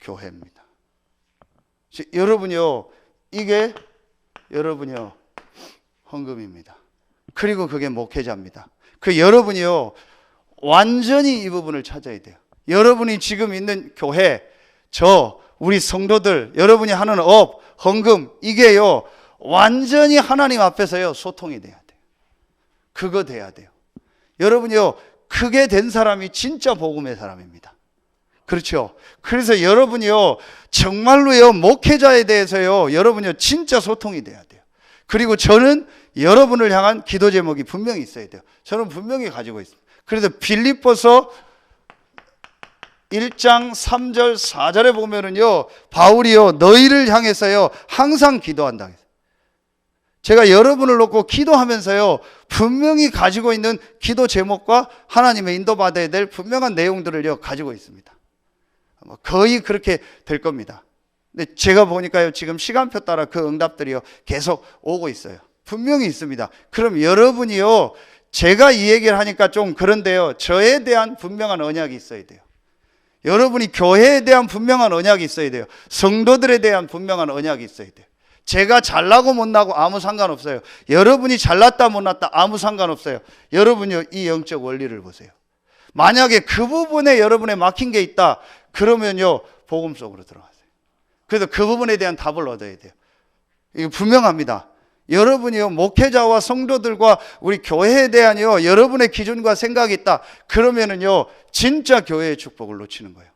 교회입니다. 여러분요, 이게 여러분요 헌금입니다. 그리고 그게 목회자입니다. 그 여러분이요 완전히 이 부분을 찾아야 돼요. 여러분이 지금 있는 교회, 우리 성도들, 여러분이 하는 업, 헌금, 이게요 완전히 하나님 앞에서요 소통이 돼야 돼요. 그거 돼야 돼요. 여러분이요 그게 된 사람이 진짜 복음의 사람입니다. 그렇죠. 그래서 여러분이요 정말로요 목회자에 대해서요 여러분이요 진짜 소통이 돼야 돼요. 그리고 저는 여러분을 향한 기도 제목이 분명히 있어야 돼요. 저는 분명히 가지고 있습니다. 그래서 빌립보서 1장 3절 4절에 보면은요 바울이요 너희를 향해서요 항상 기도한다. 제가 여러분을 놓고 기도하면서요, 분명히 가지고 있는 기도 제목과 하나님의 인도받아야 될 분명한 내용들을요, 가지고 있습니다. 거의 그렇게 될 겁니다. 근데 제가 보니까요, 지금 시간표 따라 그 응답들이요, 계속 오고 있어요. 분명히 있습니다. 그럼 여러분이요, 제가 이 얘기를 하니까 좀 그런데요, 저에 대한 분명한 언약이 있어야 돼요. 여러분이 교회에 대한 분명한 언약이 있어야 돼요. 성도들에 대한 분명한 언약이 있어야 돼요. 제가 잘나고 못나고 아무 상관없어요. 여러분이 잘났다 못났다 아무 상관없어요. 여러분이 이 영적 원리를 보세요. 만약에 그 부분에 여러분에 막힌 게 있다, 그러면요, 복음 속으로 들어가세요. 그래서 그 부분에 대한 답을 얻어야 돼요. 이거 분명합니다. 여러분이요, 목회자와 성도들과 우리 교회에 대한요, 여러분의 기준과 생각이 있다, 그러면은요, 진짜 교회의 축복을 놓치는 거예요.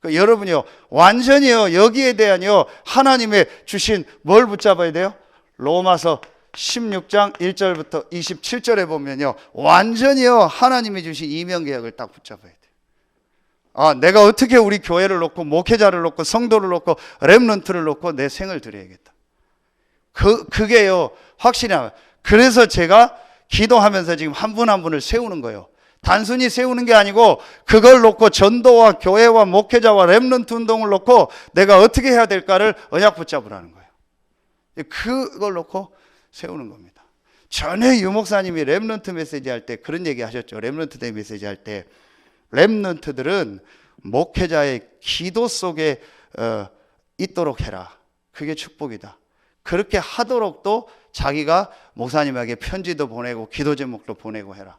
그러니까 여러분이요, 완전히요, 여기에 대한요, 하나님의 주신 뭘 붙잡아야 돼요? 로마서 16장 1절부터 27절에 보면요, 완전히요, 하나님이 주신 이명계약을 딱 붙잡아야 돼요. 아, 내가 어떻게 우리 교회를 놓고 목회자를 놓고 성도를 놓고 렘넌트를 놓고 내 생을 드려야겠다. 그게요, 확실히. 그래서 제가 기도하면서 지금 한 분 한 분을 세우는 거예요. 단순히 세우는 게 아니고 그걸 놓고 전도와 교회와 목회자와 렘넌트 운동을 놓고 내가 어떻게 해야 될까를 언약 붙잡으라는 거예요. 그걸 놓고 세우는 겁니다. 전에 유 목사님이 렘넌트 메시지 할 때 그런 얘기 하셨죠. 렘넌트 데이 메시지 할 때 렘넌트들은 목회자의 기도 속에 있도록 해라. 그게 축복이다. 그렇게 하도록도 자기가 목사님에게 편지도 보내고 기도 제목도 보내고 해라.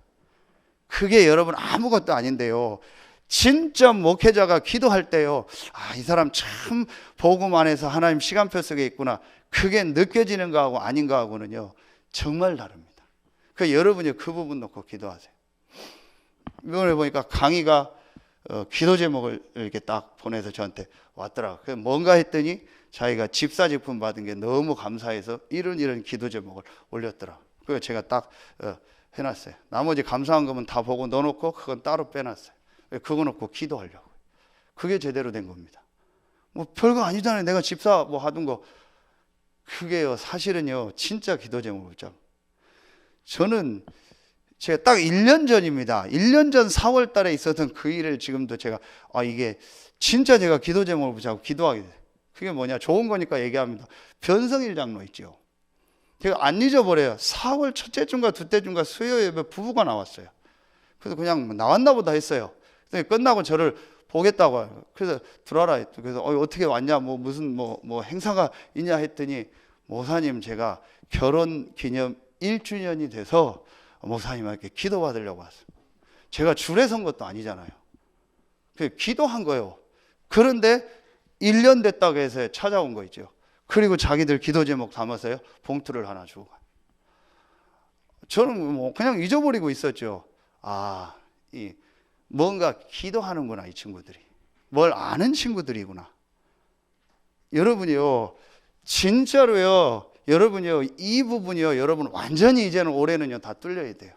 그게 여러분 아무것도 아닌데요, 진짜 목회자가 기도할 때요, 아, 이 사람 참 복음 안에서 하나님 시간표 속에 있구나, 그게 느껴지는 거하고 아닌 거하고는요 정말 다릅니다. 그 여러분이 그 부분 놓고 기도하세요. 이번에 보니까 강의가 기도 제목을 이렇게 딱 보내서 저한테 왔더라고요. 그래서 뭔가 했더니 자기가 집사직분 받은 게 너무 감사해서 이런 기도 제목을 올렸더라고요. 그래서 제가 딱 해놨어요. 나머지 감사한 거면 다 보고 넣어놓고 그건 따로 빼놨어요. 그거 놓고 기도하려고. 그게 제대로 된 겁니다. 뭐 별거 아니잖아요. 내가 집사 뭐 하던 거. 그게요, 사실은요, 진짜 기도 제목을 붙잡아. 저는 제가 딱 1년 전입니다. 1년 전 4월 달에 있었던 그 일을 지금도 제가, 이게 진짜 제가 기도 제목을 붙잡고 기도하게 돼요. 그게 뭐냐, 좋은 거니까 얘기합니다. 변성일 장로 있죠. 제가 안 잊어버려요. 4월 첫째 주인가 둘째 주인가 수요 예배 부부가 나왔어요. 그래서 그냥 나왔나 보다 했어요. 끝나고 저를 보겠다고 해요. 그래서 들어와라. 그래서 어떻게 왔냐, 뭐 무슨 뭐 행사가 있냐 했더니, 목사님, 제가 결혼 기념 1주년이 돼서 목사님한테 기도 받으려고 왔어요. 제가 줄에 선 것도 아니잖아요. 기도한 거예요. 그런데 1년 됐다고 해서 찾아온 거 있죠. 그리고 자기들 기도 제목 담아서요, 봉투를 하나 주고 가요. 저는 뭐 그냥 잊어버리고 있었죠. 뭔가 기도하는구나, 이 친구들이. 뭘 아는 친구들이구나. 여러분이요, 진짜로요, 여러분이요, 이 부분이요, 여러분 완전히 이제는 올해는요, 다 뚫려야 돼요.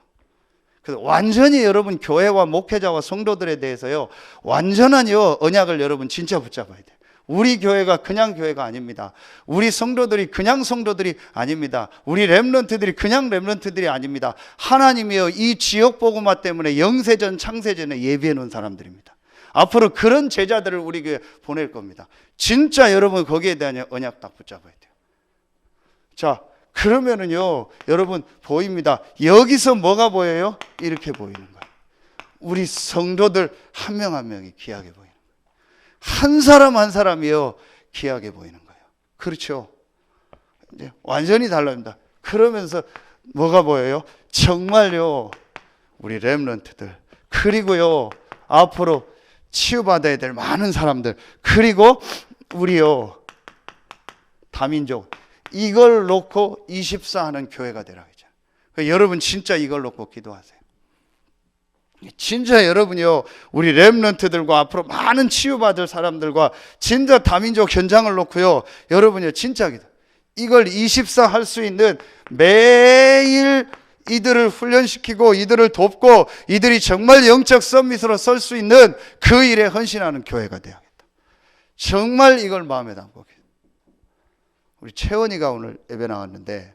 그래서 완전히 여러분 교회와 목회자와 성도들에 대해서요, 완전한요, 언약을 여러분 진짜 붙잡아야 돼요. 우리 교회가 그냥 교회가 아닙니다. 우리 성도들이 그냥 성도들이 아닙니다. 우리 렘넌트들이 그냥 렘넌트들이 아닙니다. 하나님이요, 이 지역 복음화 때문에 영세전 창세전에 예비해 놓은 사람들입니다. 앞으로 그런 제자들을 우리 교회에 보낼 겁니다. 진짜 여러분 거기에 대한 언약 딱 붙잡아야 돼요. 자, 그러면은요, 여러분 보입니다. 여기서 뭐가 보여요? 이렇게 보이는 거예요. 우리 성도들 한 명 한 명이 귀하게 보이는 거예요. 한 사람 한 사람이요, 귀하게 보이는 거예요. 그렇죠? 이제 완전히 달라집니다. 그러면서 뭐가 보여요? 정말요, 우리 렘넌트들, 그리고요, 앞으로 치유받아야 될 많은 사람들, 그리고 우리요, 다민족, 이걸 놓고 24 하는 교회가 되라 그러죠. 그러니까 여러분 진짜 이걸 놓고 기도하세요. 진짜 여러분이요, 우리 렘넌트들과 앞으로 많은 치유받을 사람들과 진짜 다민족 현장을 놓고요, 여러분이요, 진짜 기도. 이걸 24 할 수 있는, 매일 이들을 훈련시키고 이들을 돕고 이들이 정말 영적 서밋으로 설 수 있는 그 일에 헌신하는 교회가 되야겠다. 정말 이걸 마음에 담고. 우리 채원이가 오늘 예배 나왔는데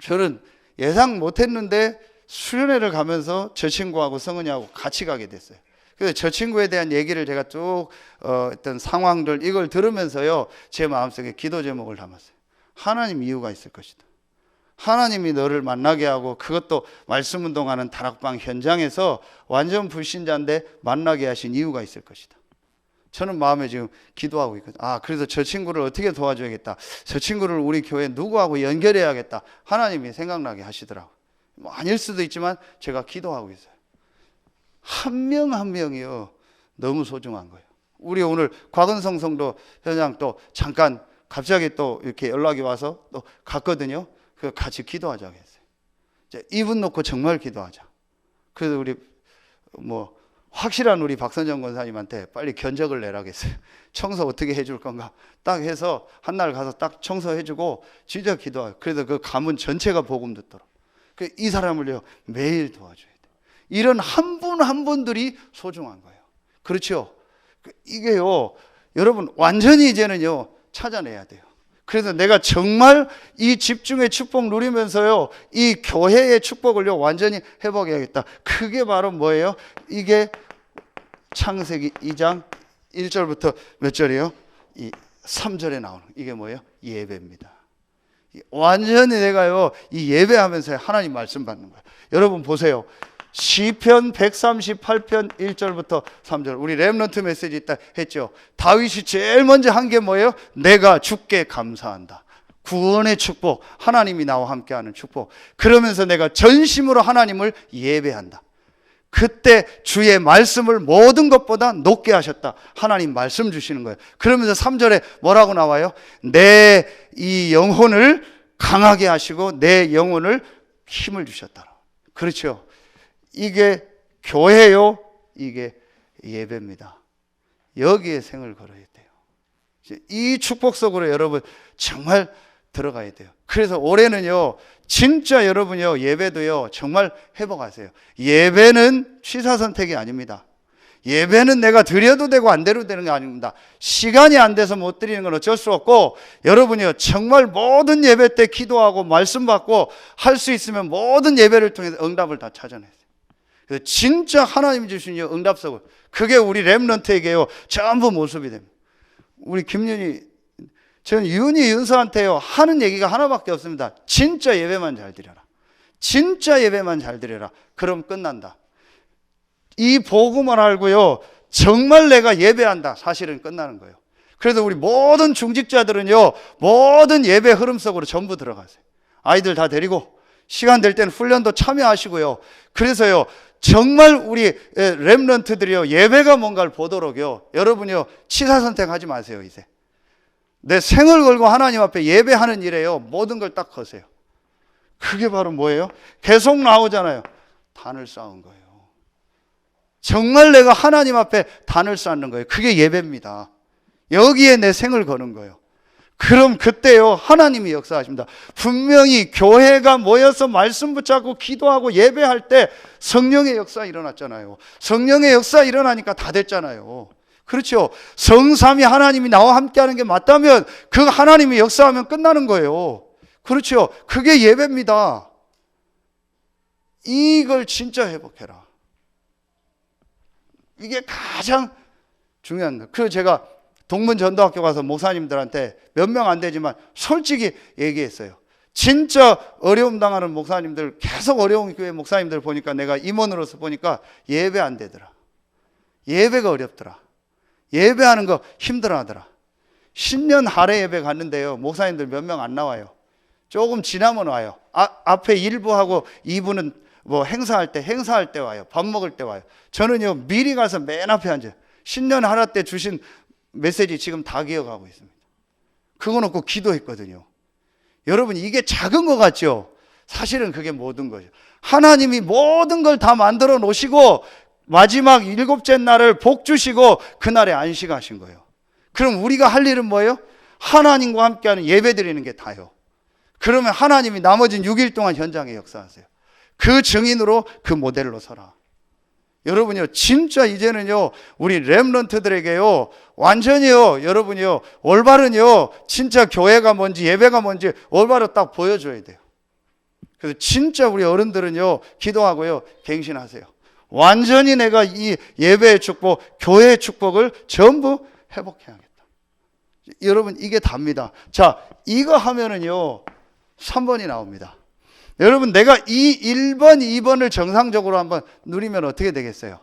저는 예상 못했는데 수련회를 가면서 저 친구하고 성은이하고 같이 가게 됐어요. 그래서 저 친구에 대한 얘기를 제가 쭉 어떤 상황들 이걸 들으면서요, 제 마음속에 기도 제목을 담았어요. 하나님 이유가 있을 것이다. 하나님이 너를 만나게 하고, 그것도 말씀 운동하는 다락방 현장에서 완전 불신자인데 만나게 하신 이유가 있을 것이다. 저는 마음에 지금 기도하고 있거든요. 그래서 저 친구를 어떻게 도와줘야겠다. 저 친구를 우리 교회 누구하고 연결해야겠다. 하나님이 생각나게 하시더라고요. 아닐 수도 있지만 제가 기도하고 있어요. 한 명 한 명이요, 너무 소중한 거예요. 우리 오늘 곽은성 성도 현장 또 잠깐 갑자기 또 이렇게 연락이 와서 또 갔거든요. 그 같이 기도하자고 했어요. 이분 놓고 정말 기도하자. 그래서 우리 확실한 우리 박선정 권사님한테 빨리 견적을 내라고 했어요. 청소 어떻게 해줄 건가 딱 해서 한날 가서 딱 청소해주고 진짜 기도해요. 그래서 그 가문 전체가 복음 듣도록. 이 사람을요, 매일 도와줘야 돼요. 이런 한 분 한 분들이 소중한 거예요. 그렇죠? 이게요, 여러분 완전히 이제는요 찾아내야 돼요. 그래서 내가 정말 이 집중의 축복 누리면서요, 이 교회의 축복을요 완전히 회복해야겠다. 그게 바로 뭐예요? 이게 창세기 2장 1절부터 몇 절이에요? 3절에 나오는 이게 뭐예요? 예배입니다. 완전히 내가요 이 예배하면서 하나님 말씀 받는 거예요. 여러분 보세요. 시편 138편 1절부터 3절, 우리 렘넌트 메시지 있다 했죠. 다윗이 제일 먼저 한 게 뭐예요? 내가 주께 감사한다. 구원의 축복, 하나님이 나와 함께하는 축복. 그러면서 내가 전심으로 하나님을 예배한다. 그때 주의 말씀을 모든 것보다 높게 하셨다. 하나님 말씀 주시는 거예요. 그러면서 3절에 뭐라고 나와요? 내 이 영혼을 강하게 하시고 내 영혼을 힘을 주셨다. 그렇죠? 이게 교회요, 이게 예배입니다. 여기에 생을 걸어야 돼요. 이 축복 속으로 여러분 정말 들어가야 돼요. 그래서 올해는요, 진짜 여러분요, 예배도요, 정말 회복하세요. 예배는 취사 선택이 아닙니다. 예배는 내가 드려도 되고 안 드려도 되는 게 아닙니다. 시간이 안 돼서 못 드리는 건 어쩔 수 없고, 여러분이요, 정말 모든 예배 때 기도하고 말씀 받고 할 수 있으면 모든 예배를 통해서 응답을 다 찾아내세요. 그래서 진짜 하나님 주신 응답석을, 그게 우리 렘넌트에게요 전부 모습이 됩니다. 우리 김윤희, 저는 윤서한테요 하는 얘기가 하나밖에 없습니다. 진짜 예배만 잘 드려라. 진짜 예배만 잘 드려라. 그럼 끝난다. 이 복음을 알고요, 정말 내가 예배한다. 사실은 끝나는 거예요. 그래서 우리 모든 중직자들은요, 모든 예배 흐름 속으로 전부 들어가세요. 아이들 다 데리고 시간 될 때는 훈련도 참여하시고요. 그래서요, 정말 우리 렘넌트들이요, 예배가 뭔가를 보도록요, 여러분이요, 치사 선택하지 마세요. 이제 내 생을 걸고 하나님 앞에 예배하는 일에요, 모든 걸 딱 거세요. 그게 바로 뭐예요? 계속 나오잖아요. 단을 쌓은 거예요. 정말 내가 하나님 앞에 단을 쌓는 거예요. 그게 예배입니다. 여기에 내 생을 거는 거예요. 그럼 그때요, 하나님이 역사하십니다. 분명히 교회가 모여서 말씀 붙잡고 기도하고 예배할 때 성령의 역사 일어났잖아요. 성령의 역사 일어나니까 다 됐잖아요. 그렇죠? 성삼위 하나님이 나와 함께하는 게 맞다면 그 하나님이 역사하면 끝나는 거예요. 그렇죠? 그게 예배입니다. 이걸 진짜 회복해라. 이게 가장 중요한 거예요. 그래서 제가 동문전도학교 가서 목사님들한테 몇 명 안 되지만 솔직히 얘기했어요. 진짜 어려움 당하는 목사님들, 계속 어려운 교회 목사님들 보니까 내가 임원으로서 보니까 예배 안 되더라. 예배가 어렵더라. 예배하는 거 힘들어 하더라. 신년 할애 예배 갔는데요, 목사님들 몇 명 안 나와요. 조금 지나면 와요. 앞에 1부하고 2부는 뭐 행사할 때 와요. 밥 먹을 때 와요. 저는요, 미리 가서 맨 앞에 앉아요. 신년 할애 때 주신 메시지 지금 다 기억하고 있습니다. 그거 놓고 기도했거든요. 여러분, 이게 작은 것 같죠? 사실은 그게 모든 거죠. 하나님이 모든 걸 다 만들어 놓으시고 마지막 7째 날을 복 주시고 그날에 안식하신 거예요. 그럼 우리가 할 일은 뭐예요? 하나님과 함께하는 예배 드리는 게 다요. 그러면 하나님이 나머진 6일 동안 현장에 역사하세요. 그 증인으로, 그 모델로 서라. 여러분요, 진짜 이제는요, 우리 렘넌트들에게요, 완전히요, 여러분이요, 올바른요, 진짜 교회가 뭔지 예배가 뭔지 올바로 딱 보여줘야 돼요. 그래서 진짜 우리 어른들은요, 기도하고요, 갱신하세요. 완전히 내가 이 예배의 축복, 교회의 축복을 전부 회복해야겠다. 여러분, 이게 답니다. 자, 이거 하면은요 3번이 나옵니다. 여러분, 내가 이 1번, 2번을 정상적으로 한번 누리면 어떻게 되겠어요?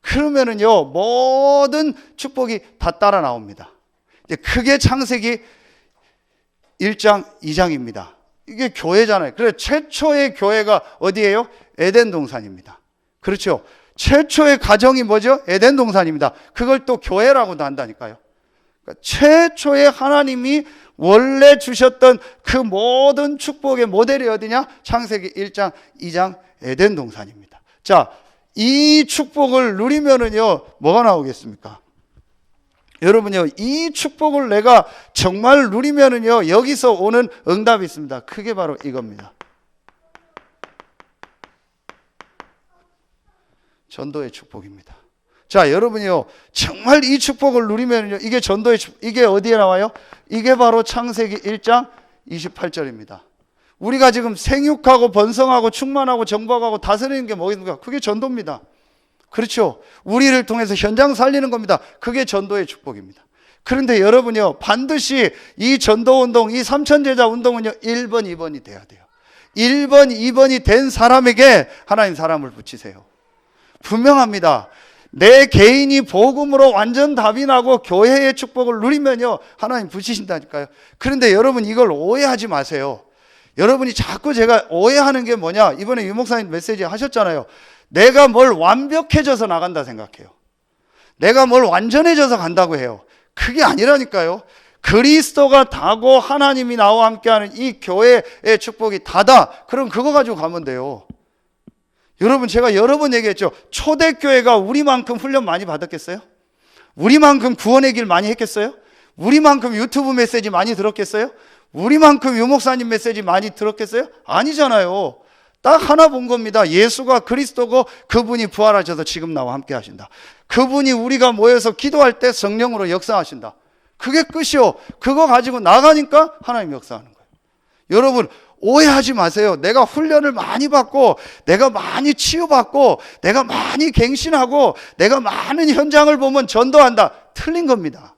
그러면은요 모든 축복이 다 따라 나옵니다. 이제 크게 창세기 1장, 2장입니다. 이게 교회잖아요. 그래서 최초의 교회가 어디예요? 에덴 동산입니다. 그렇죠? 최초의 가정이 뭐죠? 에덴 동산입니다. 그걸 또 교회라고도 한다니까요. 그러니까 최초의 하나님이 원래 주셨던 그 모든 축복의 모델이 어디냐? 창세기 1장, 2장 에덴 동산입니다. 자, 이 축복을 누리면은요 뭐가 나오겠습니까? 여러분요, 이 축복을 내가 정말 누리면은요 여기서 오는 응답이 있습니다. 그게 바로 이겁니다. 전도의 축복입니다. 자, 여러분이요 정말 이 축복을 누리면요 이게 전도의 축복, 이게 어디에 나와요? 이게 바로 창세기 1장 28절입니다. 우리가 지금 생육하고 번성하고 충만하고 정복하고 다스리는 게 뭐입니까? 그게 전도입니다. 그렇죠? 우리를 통해서 현장 살리는 겁니다. 그게 전도의 축복입니다. 그런데 여러분요 반드시 이 전도운동, 이 삼천제자 운동은요 1번, 2번이 돼야 돼요. 1번, 2번이 된 사람에게 하나님 사람을 붙이세요. 분명합니다. 내 개인이 복음으로 완전 답이 나고 교회의 축복을 누리면요 하나님 붙이신다니까요. 그런데 여러분 이걸 오해하지 마세요. 여러분이 자꾸 제가 오해하는 게 뭐냐, 이번에 유 목사님 메시지 하셨잖아요. 내가 뭘 완벽해져서 나간다 생각해요. 내가 뭘 완전해져서 간다고 해요. 그게 아니라니까요. 그리스도가 다고 하나님이 나와 함께하는 이 교회의 축복이 다다. 그럼 그거 가지고 가면 돼요. 여러분, 제가 여러 번 얘기했죠. 초대교회가 우리만큼 훈련 많이 받았겠어요? 우리만큼 구원의 길 많이 했겠어요? 우리만큼 유튜브 메시지 많이 들었겠어요? 우리만큼 유 목사님 메시지 많이 들었겠어요? 아니잖아요. 딱 하나 본 겁니다. 예수가 그리스도고 그분이 부활하셔서 지금 나와 함께 하신다. 그분이 우리가 모여서 기도할 때 성령으로 역사하신다. 그게 끝이요. 그거 가지고 나가니까 하나님 역사하는 거예요. 여러분, 오해하지 마세요. 내가 훈련을 많이 받고, 내가 많이 치유받고, 내가 많이 갱신하고, 내가 많은 현장을 보면 전도한다. 틀린 겁니다.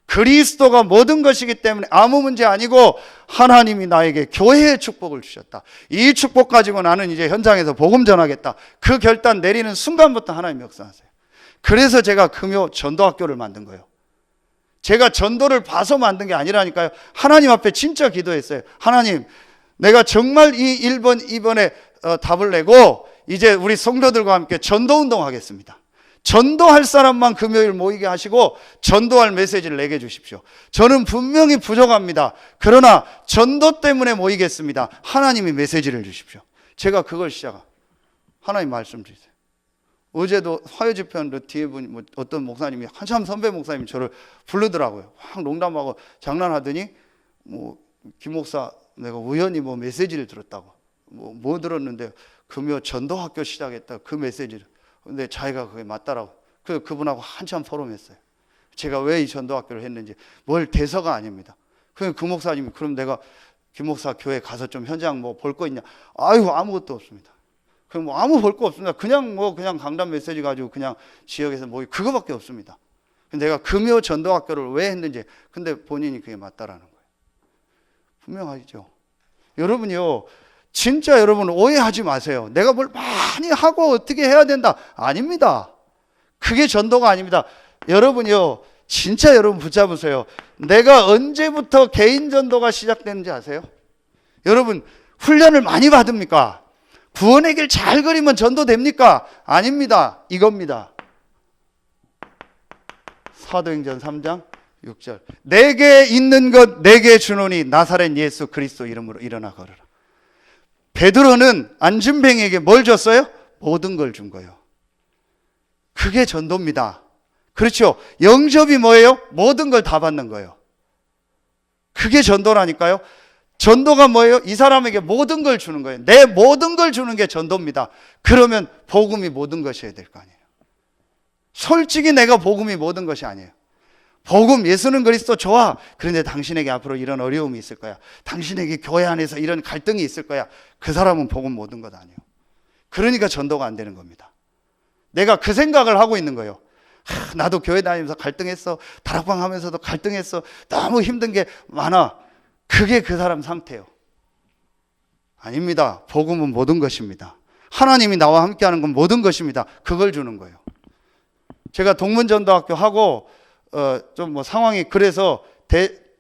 그리스도가 모든 것이기 때문에 아무 문제 아니고 하나님이 나에게 교회의 축복을 주셨다. 이 축복 가지고 나는 이제 현장에서 복음 전하겠다. 그 결단 내리는 순간부터 하나님 역사하세요. 그래서 제가 금요 전도학교를 만든 거예요. 제가 전도를 봐서 만든 게 아니라니까요. 하나님 앞에 진짜 기도했어요. 하나님, 내가 정말 이 1번, 2번에 답을 내고 이제 우리 성도들과 함께 전도운동 하겠습니다. 전도할 사람만 금요일 모이게 하시고 전도할 메시지를 내게 주십시오. 저는 분명히 부족합니다. 그러나 전도 때문에 모이겠습니다. 하나님이 메시지를 주십시오. 제가 그걸 하나님 말씀 주세요. 어제도 화요집회하는데 뒤에 어떤 목사님이, 한참 선배 목사님이 저를 부르더라고요. 확 농담하고 장난하더니 김 목사, 내가 우연히 메시지를 들었다고. 뭐 들었는데 금요 전도학교 시작했다, 그 메시지를. 근데 자기가 그게 맞다라고. 그분하고 한참 포럼했어요. 제가 왜 이 전도학교를 했는지. 뭘 대서가 아닙니다. 그 목사님이, 그럼 내가 김 목사 교회 가서 좀 현장 볼 거 있냐? 아유, 아무것도 없습니다. 그럼 아무 볼 거 없습니다. 그냥 강단 메시지 가지고 그냥 지역에서 그거밖에 없습니다. 내가 금요 전도학교를 왜 했는지. 근데 본인이 그게 맞다라는 거예요. 분명하죠. 여러분이요, 진짜 여러분 오해하지 마세요. 내가 뭘 많이 하고 어떻게 해야 된다. 아닙니다. 그게 전도가 아닙니다. 여러분이요, 진짜 여러분 붙잡으세요. 내가 언제부터 개인 전도가 시작되는지 아세요? 여러분, 훈련을 많이 받습니까? 구원의 길 잘 그리면 전도 됩니까? 아닙니다. 이겁니다. 사도행전 3장 6절. 내게 있는 것 내게 주노니 나사렛 예수 그리스도 이름으로 일어나 걸으라. 베드로는 안진뱅이에게 뭘 줬어요? 모든 걸 준 거예요. 그게 전도입니다. 그렇죠? 영접이 뭐예요? 모든 걸 다 받는 거예요. 그게 전도라니까요. 전도가 뭐예요? 이 사람에게 모든 걸 주는 거예요. 내 모든 걸 주는 게 전도입니다. 그러면 복음이 모든 것이어야 될 거 아니에요. 솔직히 내가 복음이 모든 것이 아니에요. 복음, 예수는 그리스도 좋아. 그런데 당신에게 앞으로 이런 어려움이 있을 거야. 당신에게 교회 안에서 이런 갈등이 있을 거야. 그 사람은 복음 못 얻은 것 아니에요. 그러니까 전도가 안 되는 겁니다. 내가 그 생각을 하고 있는 거예요. 나도 교회 다니면서 갈등했어. 다락방 하면서도 갈등했어. 너무 힘든 게 많아. 그게 그 사람 상태예요. 아닙니다. 복음은 모든 것입니다. 하나님이 나와 함께하는 건 모든 것입니다. 그걸 주는 거예요. 제가 동문전도학교 하고 좀 뭐 상황이 그래서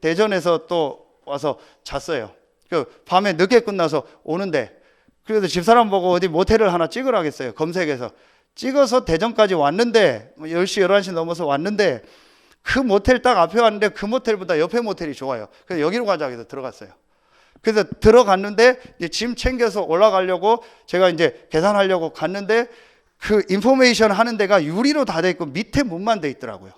대전에서 또 와서 잤어요. 그 밤에 늦게 끝나서 오는데 그래도 집사람 보고 어디 모텔을 하나 찍으라겠어요. 검색해서 찍어서 대전까지 왔는데 10시 11시 넘어서 왔는데 그 모텔 딱 앞에 왔는데 그 모텔보다 옆에 모텔이 좋아요. 그래서 여기로 가자 해서 들어갔어요. 그래서 들어갔는데 이제 짐 챙겨서 올라가려고 제가 이제 계산하려고 갔는데 그 인포메이션 하는 데가 유리로 다 돼 있고 밑에 문만 돼 있더라고요.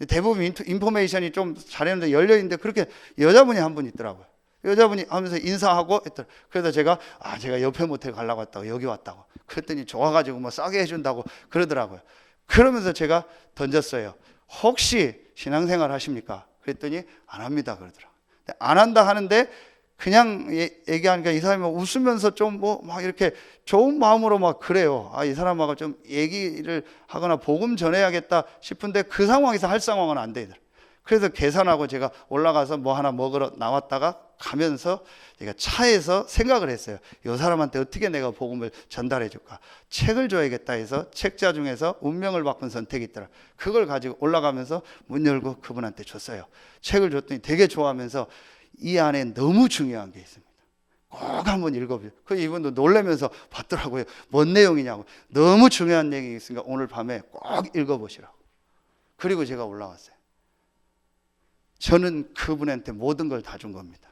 대부분 인포메이션이 좀 잘했는데 열려 있는데 그렇게 여자분이 한 분 있더라고요. 여자분이 하면서 인사하고 했더라. 그래서 제가 제가 옆에 모텔 가려고 왔다고 여기 왔다고. 그랬더니 좋아가지고 뭐 싸게 해준다고 그러더라고요. 그러면서 제가 던졌어요. 혹시 신앙생활 하십니까? 그랬더니 안 합니다 그러더라고요. 안 한다 하는데 그냥 얘기하니까 이 사람이 웃으면서 좀 뭐 막 이렇게 좋은 마음으로 막 그래요. 이 사람하고 좀 얘기를 하거나 복음 전해야겠다 싶은데 그 상황에서 할 상황은 안 되더라고요. 그래서 계산하고 제가 올라가서 뭐 하나 먹으러 나왔다가 가면서 제가 차에서 생각을 했어요. 이 사람한테 어떻게 내가 복음을 전달해 줄까? 책을 줘야겠다 해서 책자 중에서 운명을 바꾼 선택이 있더라. 그걸 가지고 올라가면서 문 열고 그분한테 줬어요. 책을 줬더니 되게 좋아하면서 이 안에 너무 중요한 게 있습니다. 꼭 한번 읽어보세요. 그 이분도 놀라면서 봤더라고요. 뭔 내용이냐고. 너무 중요한 내용이 있으니까 오늘 밤에 꼭 읽어보시라고. 그리고 제가 올라왔어요. 저는 그분한테 모든 걸 다 준 겁니다.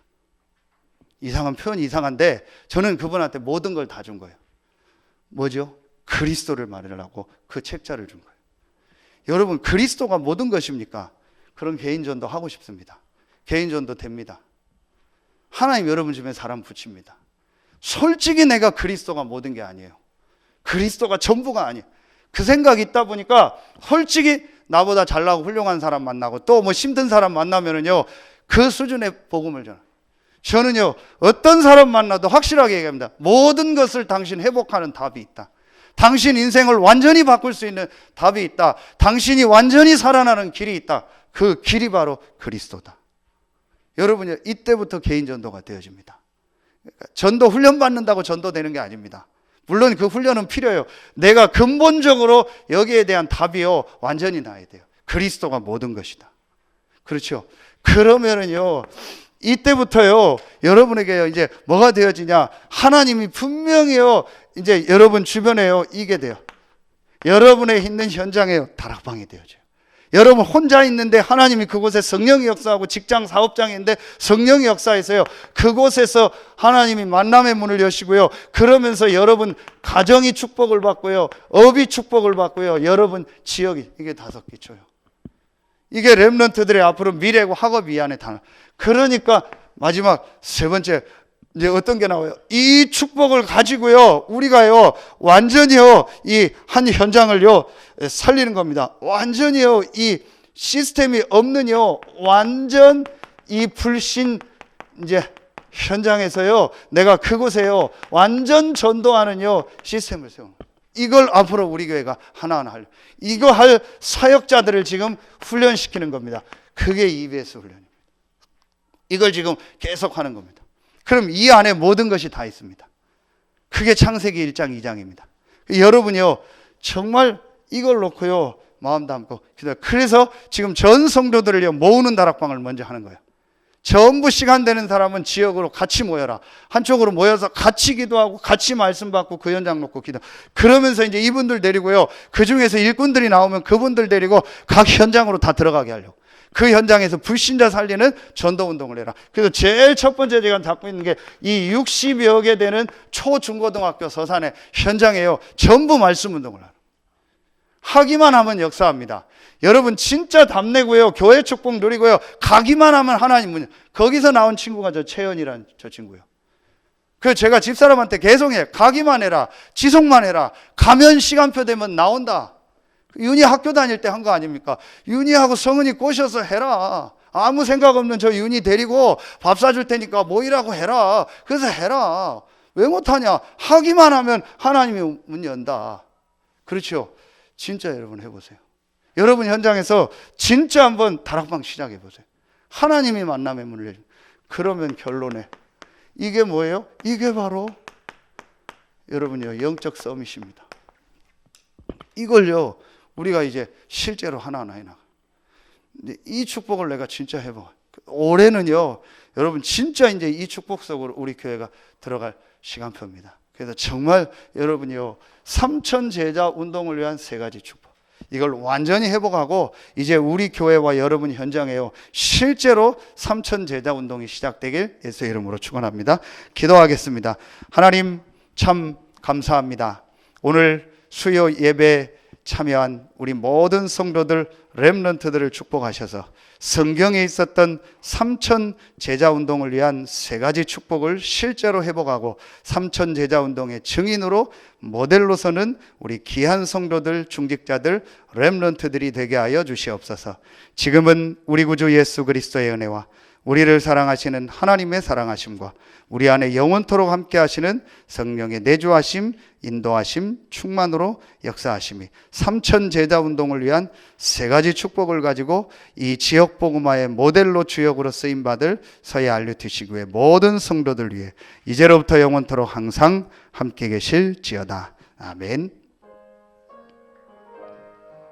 이상한 표현이 이상한데 저는 그분한테 모든 걸 다 준 거예요. 뭐죠? 그리스도를 말하려고 그 책자를 준 거예요. 여러분, 그리스도가 모든 것입니까? 그런 개인전도 하고 싶습니다. 개인전도 됩니다. 하나님 여러분 주변에 사람 붙입니다. 솔직히 내가 그리스도가 모든 게 아니에요. 그리스도가 전부가 아니에요. 그 생각이 있다 보니까 솔직히 나보다 잘나고 훌륭한 사람 만나고 또 뭐 힘든 사람 만나면은요 그 수준의 복음을 전해요. 저는요 어떤 사람 만나도 확실하게 얘기합니다. 모든 것을 당신 회복하는 답이 있다. 당신 인생을 완전히 바꿀 수 있는 답이 있다. 당신이 완전히 살아나는 길이 있다. 그 길이 바로 그리스도다. 여러분요 이때부터 개인 전도가 되어집니다. 그러니까 전도 훈련 받는다고 전도되는 게 아닙니다. 물론 그 훈련은 필요해요. 내가 근본적으로 여기에 대한 답이요 완전히 나야 돼요. 그리스도가 모든 것이다. 그렇죠? 그러면은요 이때부터요 여러분에게요 이제 뭐가 되어지냐? 하나님이 분명히요 이제 여러분 주변에요 이게 돼요. 여러분의 있는 현장에요 다락방이 되어져요. 여러분 혼자 있는데 하나님이 그곳에 성령이 역사하고 직장 사업장인데 성령이 역사해서요 그곳에서 하나님이 만남의 문을 여시고요 그러면서 여러분 가정이 축복을 받고요 업이 축복을 받고요 여러분 지역이 이게 5기초요. 이게 렘넌트들의 앞으로 미래고 학업이 이 안에 다. 그러니까 마지막 3번째 이제 어떤 게 나와요? 이 축복을 가지고요 우리가요 완전히요 이 한 현장을요 살리는 겁니다. 완전히요 이 시스템이 없는요 완전 이 불신 이제 현장에서요 내가 그곳에요 완전 전도하는요 시스템을 세우는 거예요. 이걸 앞으로 우리 교회가 하나하나 하려. 이거 할 사역자들을 지금 훈련시키는 겁니다. 그게 EBS 훈련입니다. 이걸 지금 계속 하는 겁니다. 그럼 이 안에 모든 것이 다 있습니다. 그게 창세기 1장 2장입니다. 여러분요 정말 이걸 놓고요 마음 담고 기도해요. 그래서 지금 전 성도들을 모으는 다락방을 먼저 하는 거예요. 전부 시간 되는 사람은 지역으로 같이 모여라. 한쪽으로 모여서 같이 기도하고 같이 말씀 받고 그 현장 놓고 기도. 그러면서 이제 이분들 데리고요 그 중에서 일꾼들이 나오면 그분들 데리고 각 현장으로 다 들어가게 하려고. 그 현장에서 불신자 살리는 전도운동을 해라. 그래서 제일 첫 번째 제가 잡고 있는 게 이 60여 개 되는 초중고등학교 서산의 현장에요 전부 말씀운동을 하라. 하기만 하면 역사합니다. 여러분 진짜 답내고요 교회 축복 누리고요 가기만 하면 하나님 문. 거기서 나온 친구가 저 채연이라는 저 친구요. 그래서 제가 집사람한테 계속 해. 가기만 해라. 지속만 해라. 가면 시간표 되면 나온다. 윤희 학교 다닐 때 한 거 아닙니까? 윤희하고 성은이 꼬셔서 해라. 아무 생각 없는 저 윤희 데리고 밥 사줄 테니까 모이라고 해라. 그래서 해라. 왜 못하냐? 하기만 하면 하나님이 문 연다. 그렇죠? 진짜 여러분 해보세요. 여러분 현장에서 진짜 한번 다락방 시작해보세요. 하나님이 만남의 문을 열죠. 그러면 결론에 이게 뭐예요? 이게 바로 여러분요 영적 서밋입니다. 이걸요 우리가 이제 실제로 하나하나 해나가. 이 축복을 내가 진짜 해봐. 올해는요 여러분 진짜 이제 이 축복 속으로 우리 교회가 들어갈 시간표입니다. 그래서 정말 여러분이요 3천 제자 운동을 위한 3가지 축복, 이걸 완전히 회복하고 이제 우리 교회와 여러분 현장에요 실제로 3천 제자 운동이 시작되길 예수의 이름으로 축원합니다. 기도하겠습니다. 하나님 참 감사합니다. 오늘 수요 예배 참여한 우리 모든 성도들 렘넌트들을 축복하셔서 성경에 있었던 3천 제자 운동을 위한 3가지 축복을 실제로 회복하고 3천 제자 운동의 증인으로 모델로서는 우리 귀한 성도들, 중직자들, 렘넌트들이 되게 하여 주시옵소서. 지금은 우리 구주 예수 그리스도의 은혜와 우리를 사랑하시는 하나님의 사랑하심과 우리 안에 영원토록 함께 하시는 성령의 내주하심, 인도하심, 충만으로 역사하심이 3천 제자 운동을 위한 3가지 축복을 가지고 이 지역 복음화의 모델로 주역으로 쓰임받을 서해 알류티시교의 모든 성도들 위해 이제로부터 영원토록 항상 함께 계실지어다. 아멘.